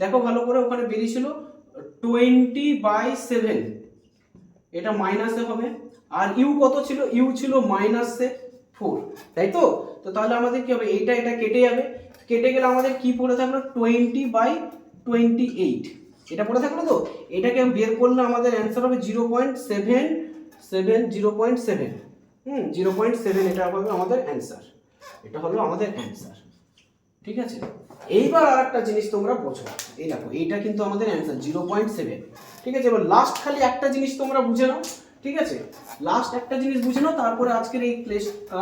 দেখো ভালো করে, ওখানে বেরিয়েছিল 20/7, এটা মাইনাসে হবে। আর ইউ কত ছিল? ইউ ছিল -4, তাই তো? তো তাহলে আমাদের কি হবে? এটা কেটে যাবে, কেটে গেলে আমাদের কি পড়ে থাকলো? 20/28, এটা পড়ে থাকলো। তো এটাকে বের করলে আমাদের অ্যান্সার হবে 0.7, 0.7, এটা হবে আমাদের অ্যান্সার, এটা হলো আমাদের অ্যান্সার, ঠিক আছে? এইবার আর একটা জিনিস তোমরা বোঝো, এই দেখো এইটা কিন্তু আমাদের অ্যান্সার 0.7, ঠিক আছে? এবার লাস্ট খালি একটা জিনিস তোমরা বুঝে নাও, ঠিক আছে, লাস্ট একটা জিনিস বুঝে নাও, তারপরে আজকের এই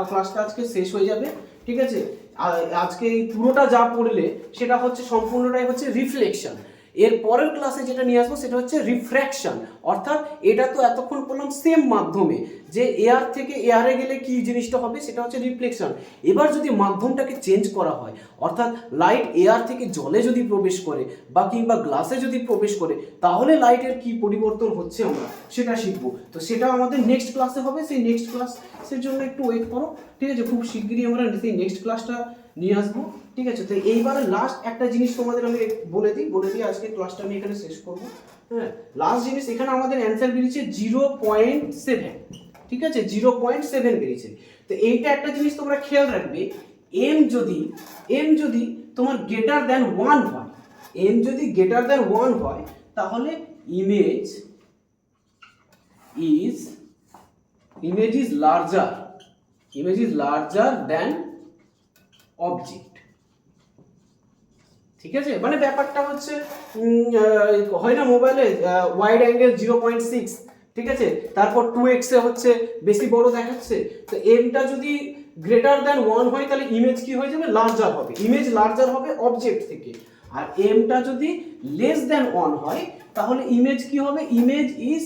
ক্লাসটা আজকে শেষ হয়ে যাবে। ঠিক আছে, আজকে এই পুরোটা যা পড়লে সেটা হচ্ছে সম্পূর্ণটাই হচ্ছে রিফ্লেকশন। এর পরের ক্লাসে যেটা নিয়ে আসবো সেটা হচ্ছে রিফ্র্যাকশন, অর্থাৎ এটা তো এতক্ষণ পড়লাম সেম মাধ্যমে, যে এয়ার থেকে এয়ারে গেলে কি জিনিসটা হবে সেটা হচ্ছে রিফ্লেকশন। এবার যদি মাধ্যমটাকে চেঞ্জ করা হয়, অর্থাৎ লাইট এয়ার থেকে জলে যদি প্রবেশ করে বা কিংবা গ্লাসে যদি প্রবেশ করে, তাহলে লাইটের কি পরিবর্তন হচ্ছে আমরা সেটা শিখবো। তো সেটা আমাদের নেক্সট ক্লাসে হবে, সেই নেক্সট ক্লাসের জন্য একটু ওয়েট করো। ঠিক আছে, খুব শিগগিরই আমরা সেই নেক্সট ক্লাসটা নিয়ে আসবো। ঠিক আছে, তো এইবারে লাস্ট একটা জিনিস তোমাদের আমি বলে দিই আজকে ক্লাসটা আমি এখানে শেষ করবো। হ্যাঁ, লাস্ট জিনিস, এখানে আমাদের অ্যান্সার বেরিয়েছে 0.7। ঠিক আছে, 0.7 বেরিয়েছে। তো এইটা একটা জিনিস তোমরা খেয়াল রাখবে, এম যদি তোমার গ্রেটার দ্যান 1 হয়, এম যদি গ্রেটার দ্যান 1 হয়, তাহলে image is larger than object. ঠিক আছে, মানে ব্যাপারটা হচ্ছে হয় না মোবাইলে ওয়াইড অ্যাঙ্গেল 0.6, ঠিক আছে, তারপর 2x এ হচ্ছে বেশি বড় দেখাচ্ছে। তো এমটা যদি গ্রেটার দ্যান 1 হয়, তাহলে ইমেজ কি হয়ে যাবে, লার্জার হবে, ইমেজ লার্জার হবে অবজেক্ট থেকে। আর এমটা যদি লেস দ্যান 1 হয়, তাহলে ইমেজ কি হবে, image is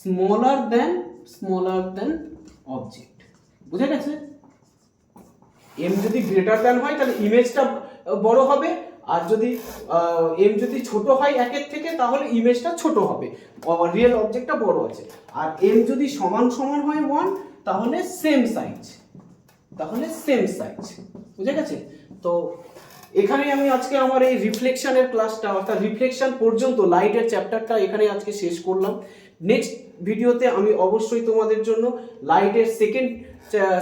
smaller than object. বুঝে গেছে? এম যদি গ্রেটার দ্যান হয় তাহলে ইমেজটা বড় হবে, আর যদি এম যদি ছোট হয় 1 থেকে, তাহলে ইমেজটা ছোট হবে, রিয়েল অবজেক্টটা বড় আছে। আর এম যদি সমান হয় 1, তাহলে সেম সাইজ। বুঝে গেছে? তো এখানেই আমি আজকে আমার এই রিফ্লেকশনের ক্লাসটা, অর্থাৎ রিফ্লেকশন পর্যন্ত লাইটের চ্যাপ্টারটা এখানে আজকে শেষ করলাম। নেক্সট ভিডিওতে আমি অবশ্যই তোমাদের জন্য লাইটের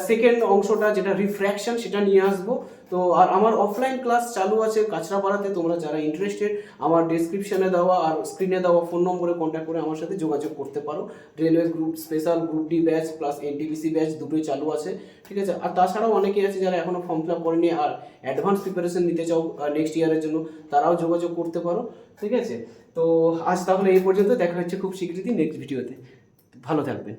সেকেন্ড অংশটা, যেটা রিফ্র্যাকশন, সেটা নিয়ে আসবো। তো আর আমার অফলাইন ক্লাস চালু আছে কাঁচরাপাড়াতে। তোমরা যারা ইন্টারেস্টেড, আমার ডেসক্রিপশনে দেওয়া আর স্ক্রিনে দেওয়া ফোন নম্বরে কন্ট্যাক্ট করে আমার সাথে যোগাযোগ করতে পারো। Railway group special group D batch plus NTPC batch দুটোই চালু আছে। ঠিক আছে, আর তাছাড়াও অনেকেই আছে যারা এখনও ফর্ম ফিল আপ করেনি আর অ্যাডভান্স প্রিপারেশন নিতে চাও নেক্সট ইয়ারের জন্য, তারাও যোগাযোগ করতে পারো। ঠিক আছে, তো আজ তাহলে এই পর্যন্ত, দেখা হচ্ছে খুব শীঘ্রই নেক্সট ভিডিওতে। ভালো থাকবেন।